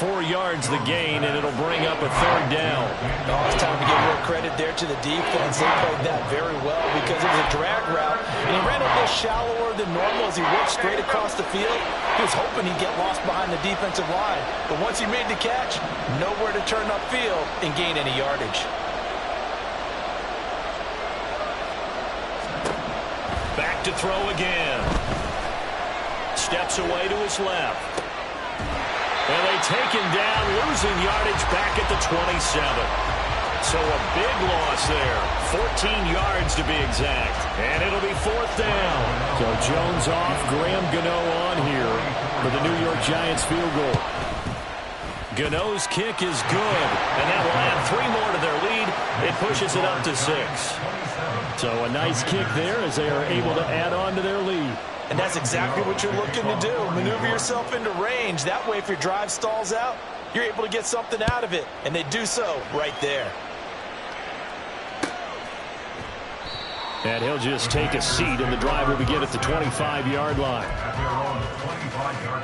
4 yards the gain, and it'll bring up a third down. Oh, it's time to give real credit there to the defense. They played that very well because it was a drag route, and he ran a little shallower than normal as he worked straight across the field. He was hoping he'd get lost behind the defensive line, but once he made the catch, nowhere to turn upfield and gain any yardage. Back to throw again. Steps away to his left. And they take him down, losing yardage back at the 27. So a big loss there. 14 yards to be exact. And it'll be fourth down. So Jones off, Graham Gano on here for the New York Giants field goal. Gano's kick is good, and that will add 3 more to their lead. It pushes it up to 6. So a nice kick there as they are able to add on to their lead. And that's exactly what you're looking to do. Maneuver yourself into range. That way, if your drive stalls out, you're able to get something out of it. And they do so right there. And he'll just take a seat, and the drive will begin at the 25-yard line. At their own 25-yard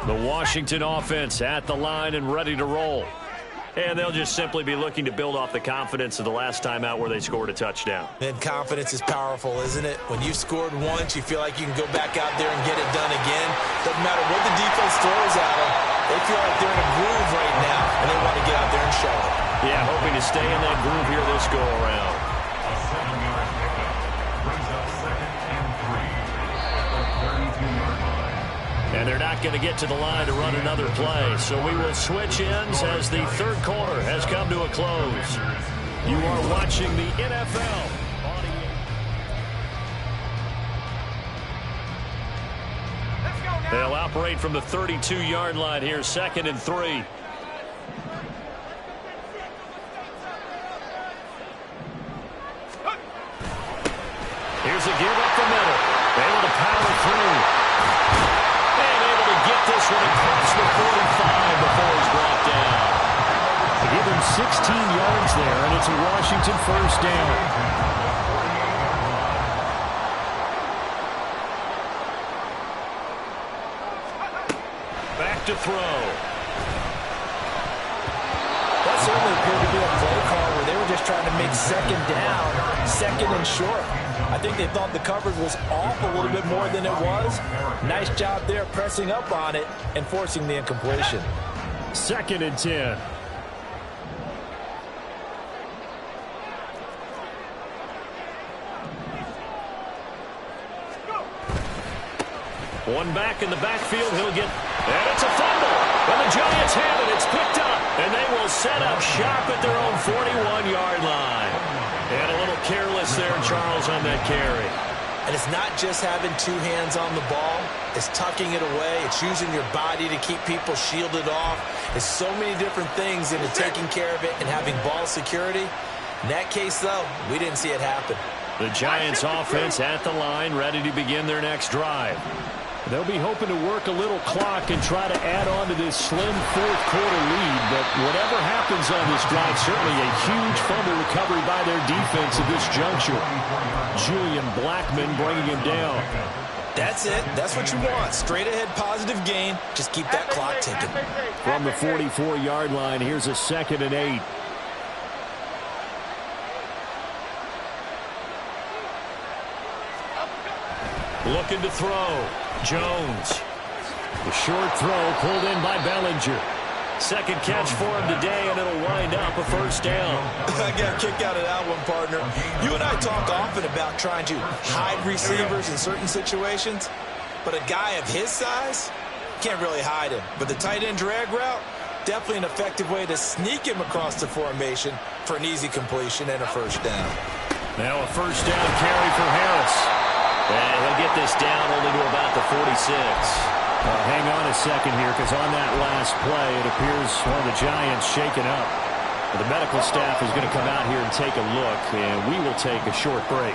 line. The Washington offense at the line and ready to roll. And they'll just simply be looking to build off the confidence of the last time out where they scored a touchdown. And confidence is powerful, isn't it? When you've scored once, you feel like you can go back out there and get it done again. Doesn't matter what the defense throws at them. They feel like they're in a groove right now, and they want to get out there and show it. Yeah, hoping to stay in that groove here this go-around. A 7-yard pickup brings up 2nd and 3 at the 32-yard line. And they're not going to get to the line to run another play. So we will switch ends as the third quarter has come to a close. You are watching the NFL. They'll operate from the 32-yard line here, 2nd and 3. Here's a give up the middle. Able to power through. This one across the 45 before he's brought down. They give him 16 yards there, and it's a Washington first down. Back to throw. That certainly appeared to be a play call where they were just trying to make 2nd down, 2nd and short. I think they thought the coverage was off a little bit more than it was. Nice job there pressing up on it and forcing the incompletion. 2nd and 10. One back in the backfield. He'll get, and it's a fumble. And the Giants have it. It's picked up. And they will set up shop at their own 41-yard line. And a little careless there, Charles, on on that carry. And it's not just having two hands on the ball. It's tucking it away. It's using your body to keep people shielded off. It's so many different things into taking care of it and having ball security. In that case, though, we didn't see it happen. The Giants offense at the line, ready to begin their next drive. They'll be hoping to work a little clock and try to add on to this slim fourth quarter lead. But whatever happens on this drive, certainly a huge fumble recovery by their defense at this juncture. Julian Blackmon bringing him down. That's it. That's what you want. Straight ahead positive gain. Just keep that clock ticking. From the 44-yard line, here's a 2nd and 8. Looking to throw. Jones. The short throw pulled in by Bellinger. Second catch for him today, and it'll wind up a first down. I got a kick out of that one, partner. You and I talk often about trying to hide receivers in certain situations, but a guy of his size can't really hide him. But the tight end drag route, definitely an effective way to sneak him across the formation for an easy completion and a first down. Now a first down carry for Harris. And he'll get this down only to about the 46. Hang on a second here, because on that last play, it appears one of the Giants shaken up. The medical staff is going to come out here and take a look, and we will take a short break.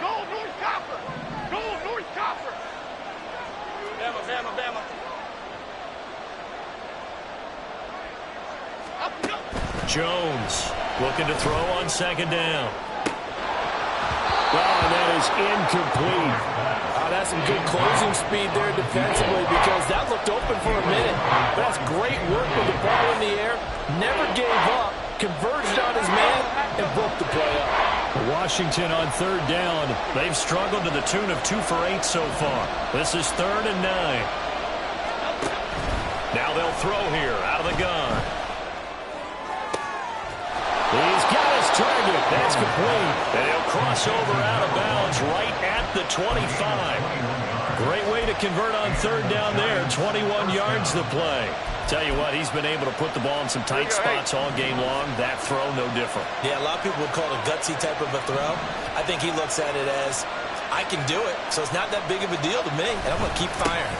Go, North Copper! Go, North Copper! Bama, Bama, Bama. Up, up. Jones looking to throw on 2nd down. Well, and that is incomplete. That's some good closing speed there defensively, because that looked open for a minute. But that's great work with the ball in the air. Never gave up, converged on his man, and broke the play up. Washington on 3rd down. They've struggled to the tune of 2 for 8 so far. This is 3rd and 9. Now they'll throw here out of the gun. He's got his target. That's complete. And he'll cross over out of bounds right at the 25. Great way to convert on 3rd down there. 21 yards to play. Tell you what, he's been able to put the ball in some tight spots all game long. That throw, no different. Yeah, a lot of people would call it a gutsy type of a throw. I think he looks at it as, I can do it, so it's not that big of a deal to me, and I'm going to keep firing.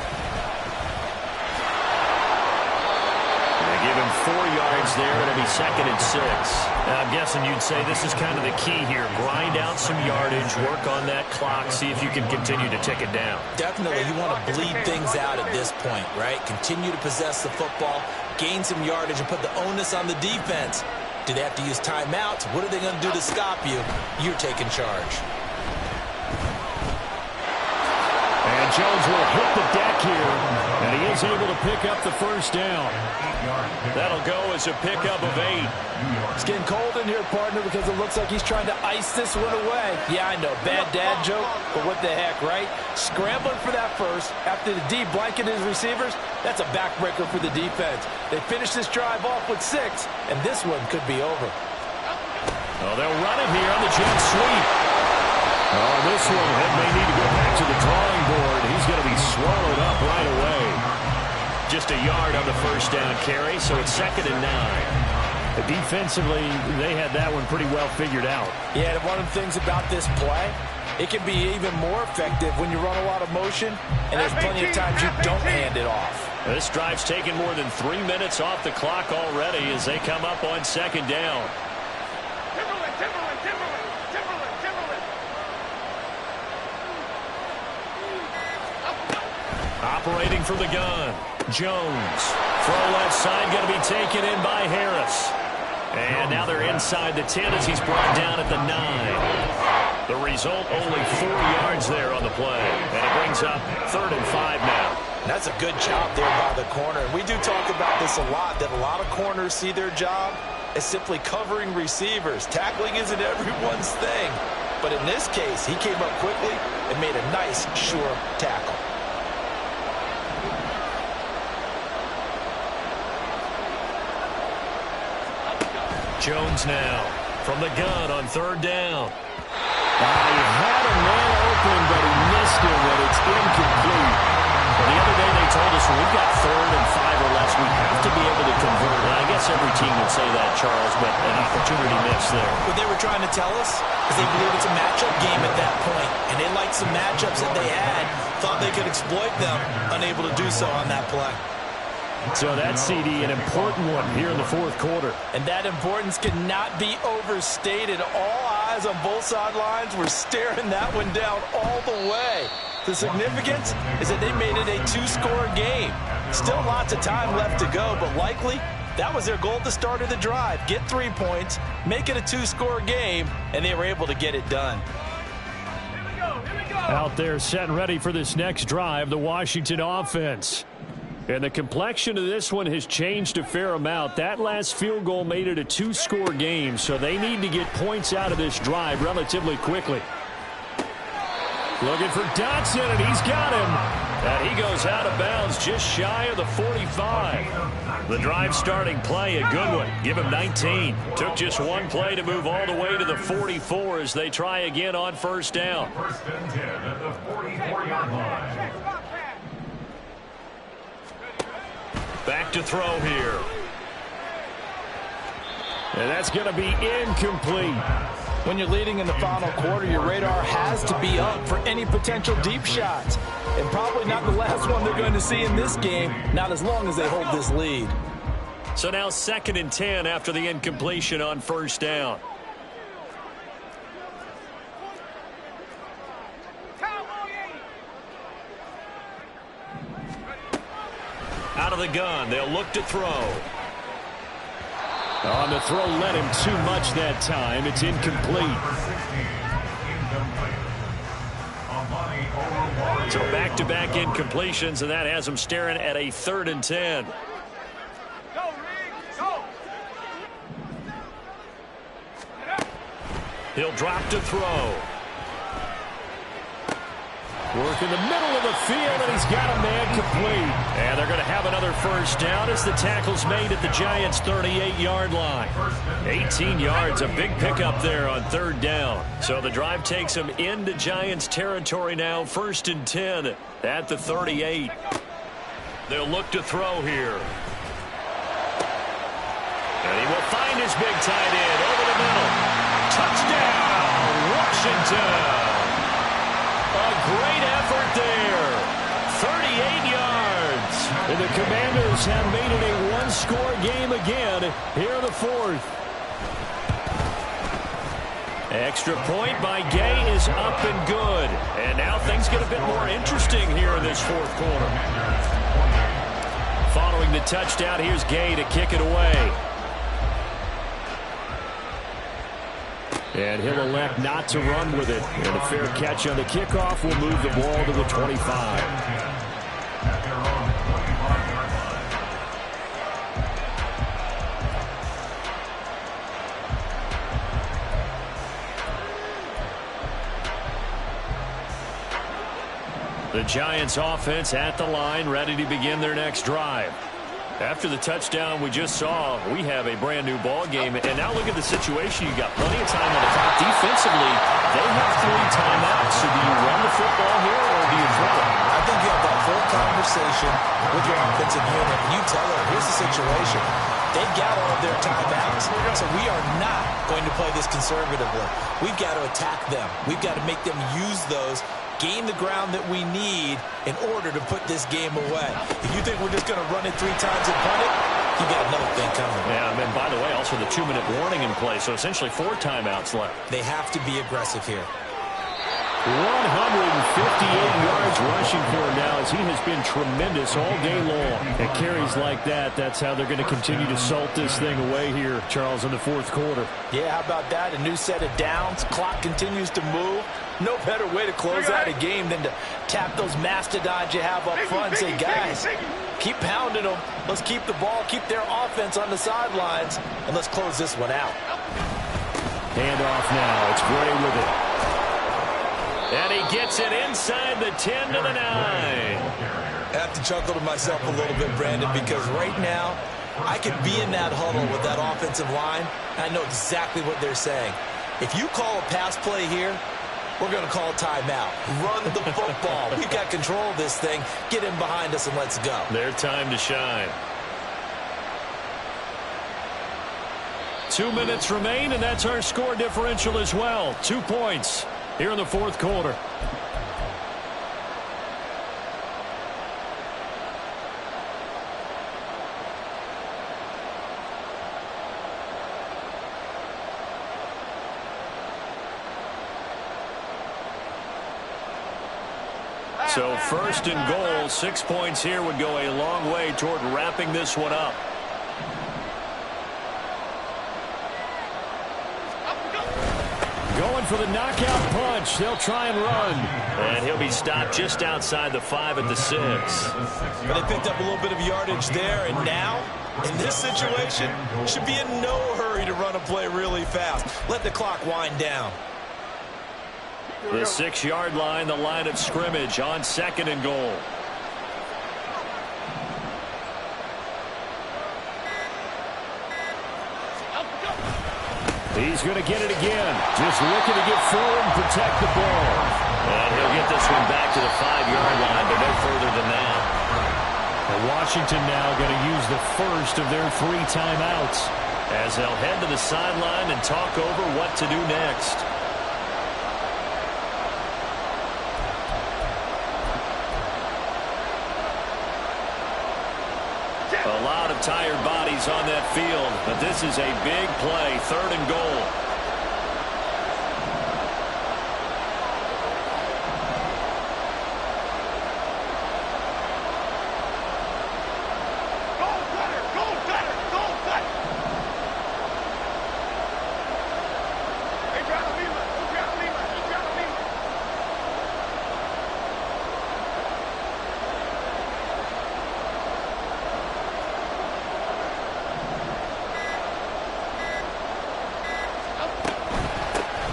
Give him 4 yards there. It'll be 2nd and 6. Now, I'm guessing you'd say this is kind of the key here. Grind out some yardage, work on that clock, see if you can continue to tick it down. Definitely. You want to bleed things out at this point, right? Continue to possess the football, gain some yardage, and put the onus on the defense. Do they have to use timeouts? What are they going to do to stop you? You're taking charge. And Jones will hit the deck here, and he is able to pick up the first down. That'll go as a pickup of 8. It's getting cold in here, partner, because it looks like he's trying to ice this one away. Yeah, I know, bad dad joke, but what the heck, right? Scrambling for that first after the D blanketed his receivers, that's a backbreaker for the defense. They finish this drive off with 6, and this one could be over. Oh, they'll run it here on the jet sweep. Oh, this one may need to go back to the drawing board. He's going to be swallowed up right away. Just a yard on the first down carry, so it's 2nd and 9. But defensively, they had that one pretty well figured out. Yeah, and one of the things about this play, it can be even more effective when you run a lot of motion, and there's plenty of times you don't hand it off. This drive's taken more than 3 minutes off the clock already as they come up on 2nd down. Timberland, Timberland, Timberland, Timberland, Timberland. Operating from the gun. Jones. Throw left side going to be taken in by Harris. And now they're inside the 10 as he's brought down at the 9. The result, only 4 yards there on the play. And it brings up 3rd and 5 now. That's a good job there by the corner. We do talk about this a lot, that a lot of corners see their job as simply covering receivers. Tackling isn't everyone's thing. But in this case, he came up quickly and made a nice, sure tackle. Jones now from the gun on 3rd down. He had a man open, but he missed him, and it's incomplete. Well, the other day they told us when we've got 3rd and 5 or less, we have to be able to convert. And I guess guess every team would say that, Charles, but an opportunity missed there. What they were trying to tell us is they believe it's a matchup game at that point, and they liked some matchups that they had, thought they could exploit them, unable to do so on that play. So that CD, an important one here in the fourth quarter. And that importance cannot be overstated. All eyes on both sidelines were staring that one down all the way. The significance is that they made it a two-score game. Still lots of time left to go, but likely that was their goal at the start of the drive. Get 3 points, make it a two-score game, and they were able to get it done. Out there set and ready for this next drive, the Washington offense. And the complexion of this one has changed a fair amount. That last field goal made it a two-score game, so they need to get points out of this drive relatively quickly. Looking for Dotson, and he's got him. And he goes out of bounds just shy of the 45. The drive starting play, a good one. Give him 19. Took just one play to move all the way to the 44 as they try again on first down. First and 10 at the 44-yard line. Back to throw here. And that's going to be incomplete. When you're leading in the final quarter, your radar has to be up for any potential deep shots. And probably not the last one they're going to see in this game, not as long as they hold this lead. So now 2nd and 10 after the incompletion on first down. Out of the gun, they'll look to throw. On the throw, led him too much that time. It's incomplete. So back-to-back incompletions, and that has him staring at a 3rd and 10. He'll drop to throw. Work in the middle of the field, and he's got a man complete. And they're going to have another first down as the tackle's made at the Giants' 38-yard line. 18 yards, a big pickup there on 3rd down. So the drive takes them into Giants territory now, 1st and 10 at the 38. They'll look to throw here. And he will find his big tight end over the middle. Touchdown, Washington. A great effort there. 38 yards. And the Commanders have made it a one-score game again here in the 4th. Extra point by Gay is up and good. And now things get a bit more interesting here in this 4th quarter. Following the touchdown, here's Gay to kick it away. And he'll elect not to run with it. And a fair catch on the kickoff will move the ball to the 25. The Giants offense at the line, ready to begin their next drive. After the touchdown we just saw, we have a brand-new ball game. And now look at the situation. You got plenty of time on the clock. Defensively, they have 3 timeouts. So do you run the football here or do you throw it? I think you have that full conversation with your offensive unit. And you tell her, here's the situation. They've got all of their timeouts. So we are not going to play this conservatively. We've got to attack them. We've got to make them use those, gain the ground that we need in order to put this game away. If you think we're just going to run it 3 times and punt it, you got another thing coming. Yeah, and by the way, also the 2-minute warning in play, so essentially 4 timeouts left. They have to be aggressive here. 158 yards rushing for him now as he has been tremendous all day long. And carries like that, that's how they're going to continue to salt this thing away here, Charles, in the 4th quarter. Yeah, how about that? A new set of downs. Clock continues to move. No better way to close out a game than to tap those mastodons you have up front and say, guys, keep pounding them. Let's keep the ball, keep their offense on the sidelines, and let's close this one out. Handoff now. It's Gray with it. And he gets it inside the 10 to the 9. I have to chuckle to myself a little bit, Brandon, because right now I could be in that huddle with that offensive line, and I know exactly what they're saying. If you call a pass play here, we're going to call a timeout. Run the football. We've got control of this thing. Get in behind us and let's go. Their time to shine. 2 minutes remain, and that's our score differential as well. 2 points here in the fourth quarter. So first and goal, 6 points here would go a long way toward wrapping this one up. Going for the knockout punch. They'll try and run. And he'll be stopped just outside the 5 at the 6. They picked up a little bit of yardage there, and now, in this situation, should be in no hurry to run a play really fast. Let the clock wind down. The 6-yard line, the line of scrimmage on second and goal. He's going to get it again. Just looking to get forward and protect the ball. And he'll get this one back to the 5-yard line, but no further than that. And Washington now going to use the first of their 3 timeouts, as they'll head to the sideline and talk over what to do next. A lot of tired bodies on that field, but this is a big play, 3rd and goal.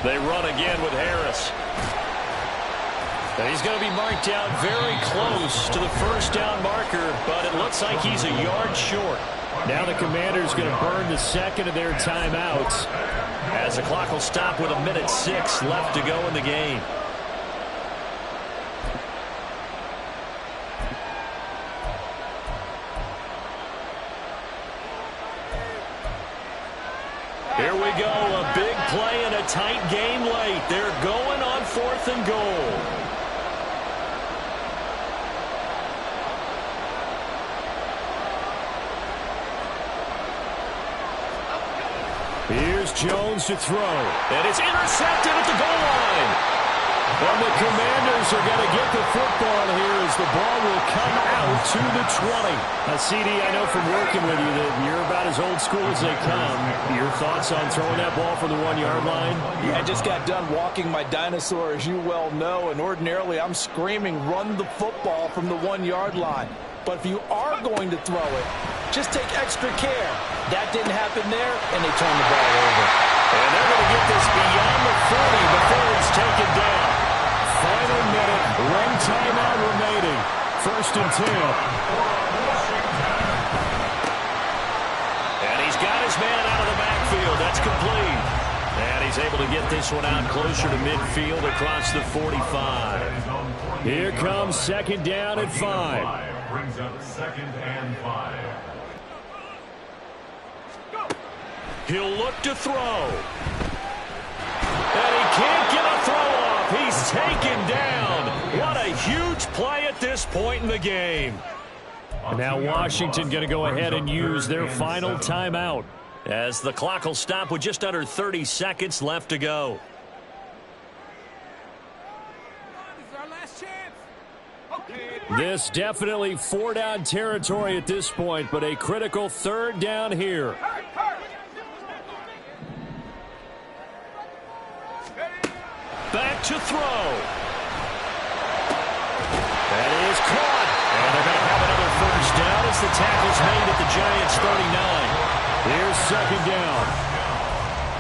They run again with Harris. And he's going to be marked down very close to the first down marker, but it looks like he's a yard short. Now the Commanders going to burn the second of their timeouts, as the clock will stop with 1:06 left to go in the game. Here we go, a big play and a tight game late. They're going on 4th and goal. Here's Jones to throw. And it's intercepted at the goal line. And the Commanders are going to get the football here as the ball will come out to the 20. Now, CD, I know from working with you that you're about as old school as they come. Your thoughts on throwing that ball from the 1-yard line? I just got done walking my dinosaur, as you well know, and ordinarily I'm screaming, run the football from the 1-yard line. But if you are going to throw it, just take extra care. That didn't happen there, and they turned the ball over. And they're going to get this beyond the 40 before it's taken down. Final minute, 1 timeout remaining. 1st and 10. And he's got his man out of the backfield. That's complete. And he's able to get this one out closer to midfield across the 45. Here comes 2nd down at 5. Brings up 2nd and 5. He'll look to throw. And he can't get a throw off. He's taken down. What a huge play at this point in the game. And now Washington going to go ahead and use their final timeout, as the clock will stop with just under 30 seconds left to go. This definitely 4-down territory at this point, but a critical 3rd down here. Back to throw. That is caught. And they're going to have another 1st down as the tackle's made at the Giants' 39. Here's 2nd down.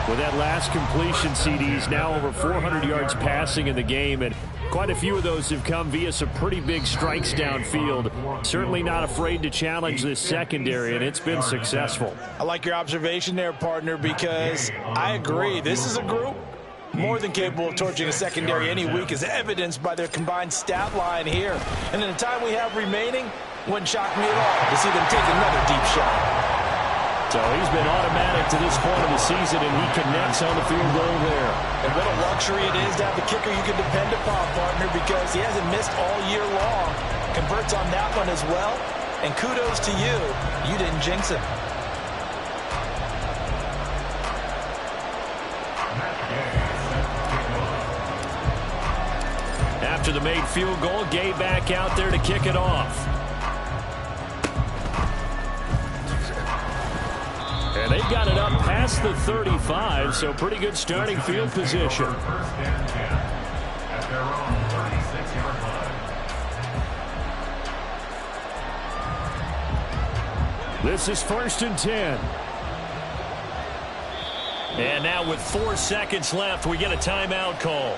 With that last completion, CDs now over 400 yards passing in the game, and quite a few of those have come via some pretty big strikes downfield. Certainly not afraid to challenge this secondary, and it's been successful. I like your observation there, partner, because I agree. This is a group more than capable of torching a secondary any week, as evidenced by their combined stat line here. And in the time we have remaining, wouldn't shock me at all to see them take another deep shot. So he's been automatic to this point of the season, and he connects on the field goal there. And what a luxury it is to have a kicker you can depend upon, partner, because he hasn't missed all year long. Converts on that one as well. And kudos to you. You didn't jinx him. After the made field goal, Gay back out there to kick it off. And they got it up past the 35, so pretty good starting field position. First and 10 at their own 36-yard line. This is 1st and 10. And now with 4 seconds left, we get a timeout call.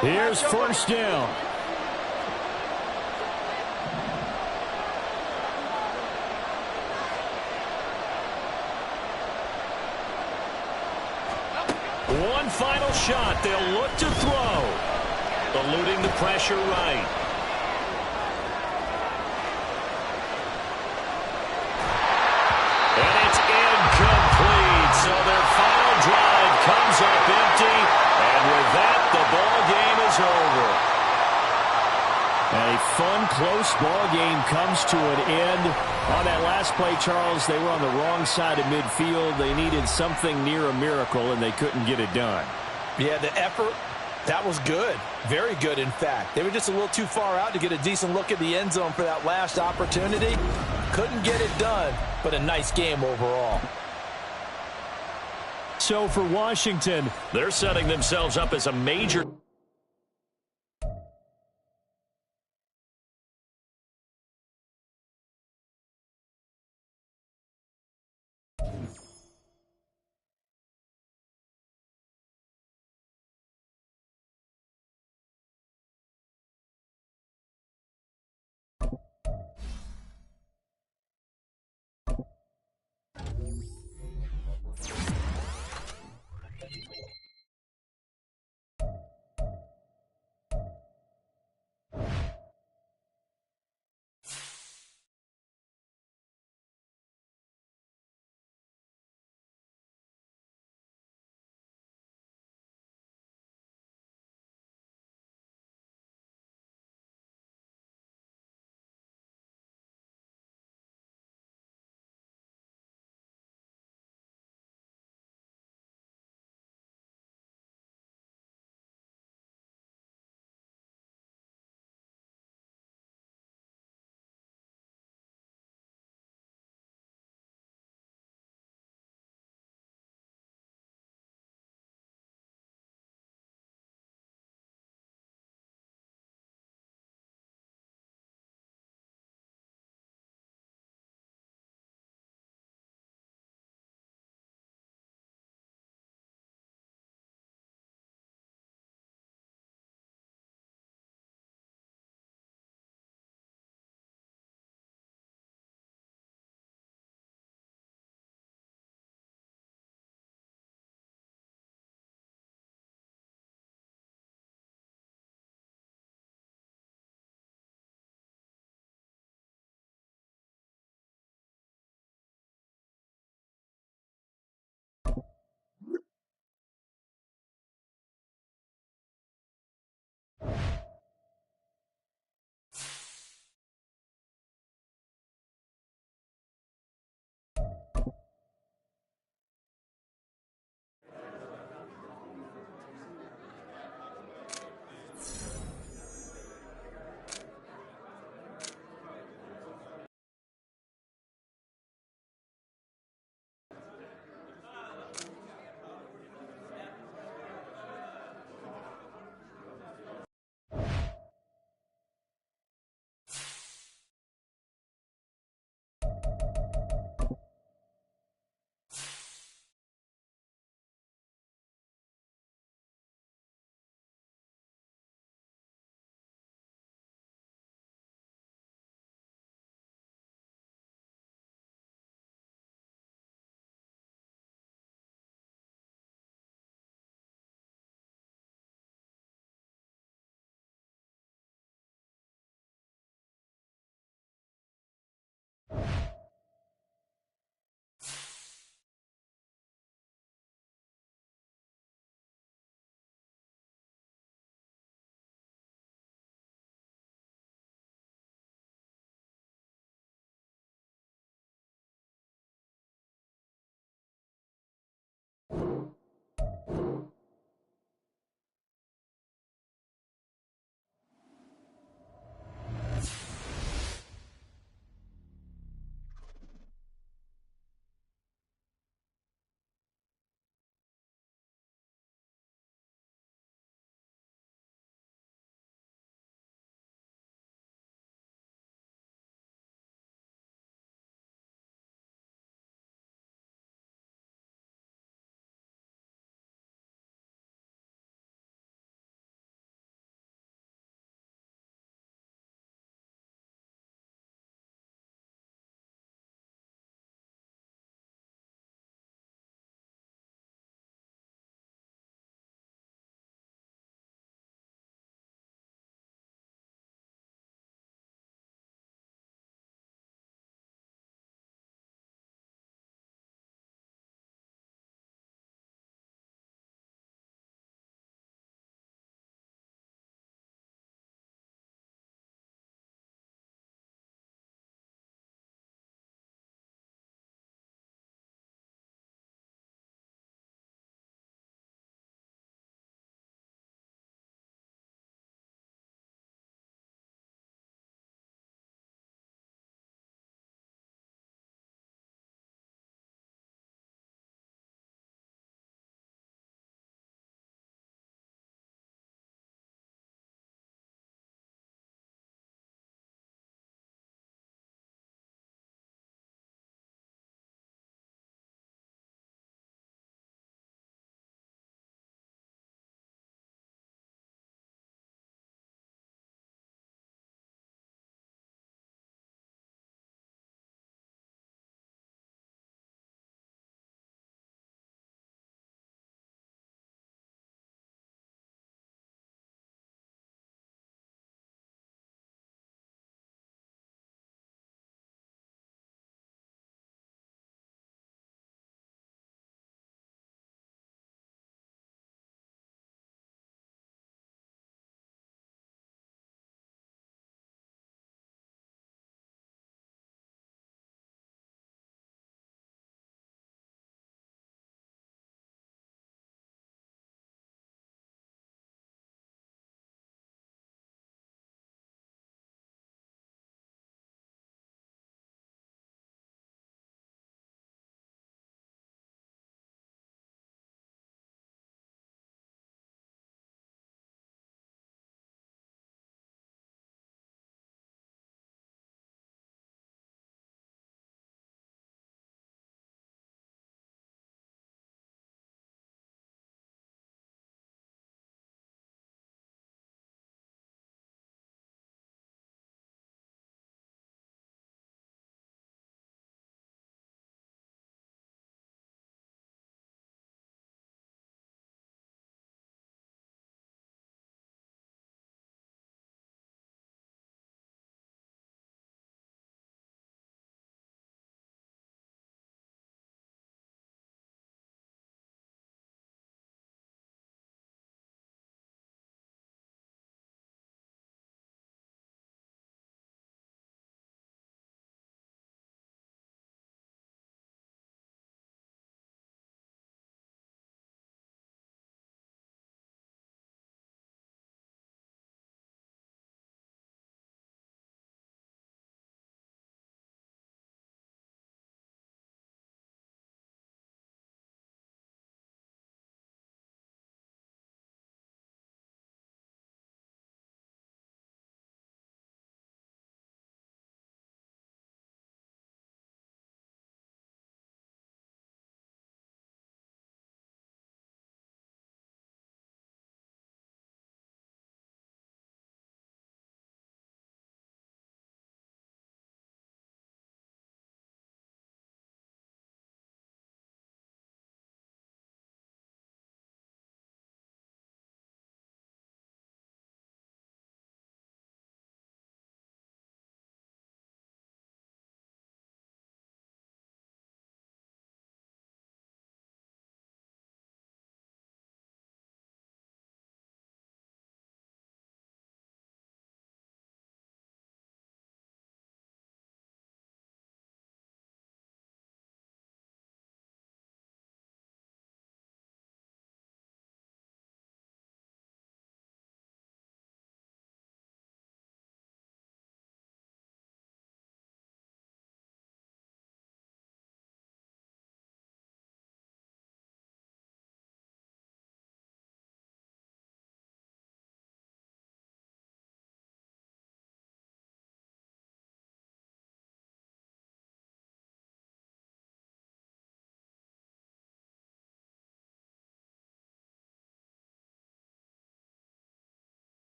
Here's 1st down. One final shot. They'll look to throw. Eluding the pressure right. And it's incomplete. So their final drive comes up empty. And with that, the ball game is over. A fun, close ball game comes to an end. On that last play, Charles, they were on the wrong side of midfield. They needed something near a miracle, and they couldn't get it done. Yeah, the effort, that was good. Very good, in fact. They were just a little too far out to get a decent look at the end zone for that last opportunity. Couldn't get it done, but a nice game overall. So for Washington, they're setting themselves up as a major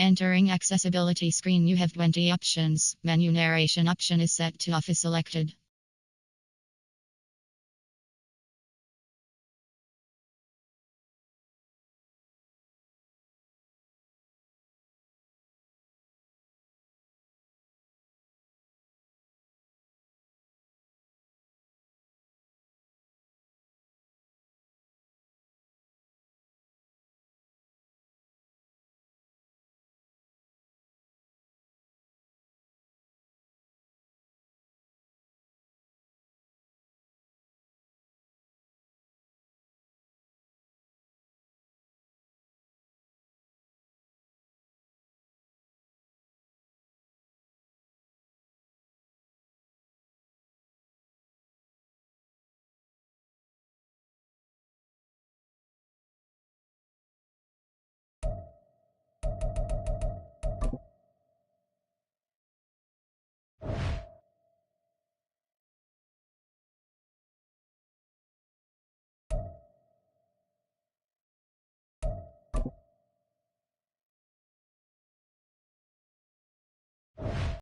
Entering accessibility screen, you have 20 options. Menu narration option is set to off is selected.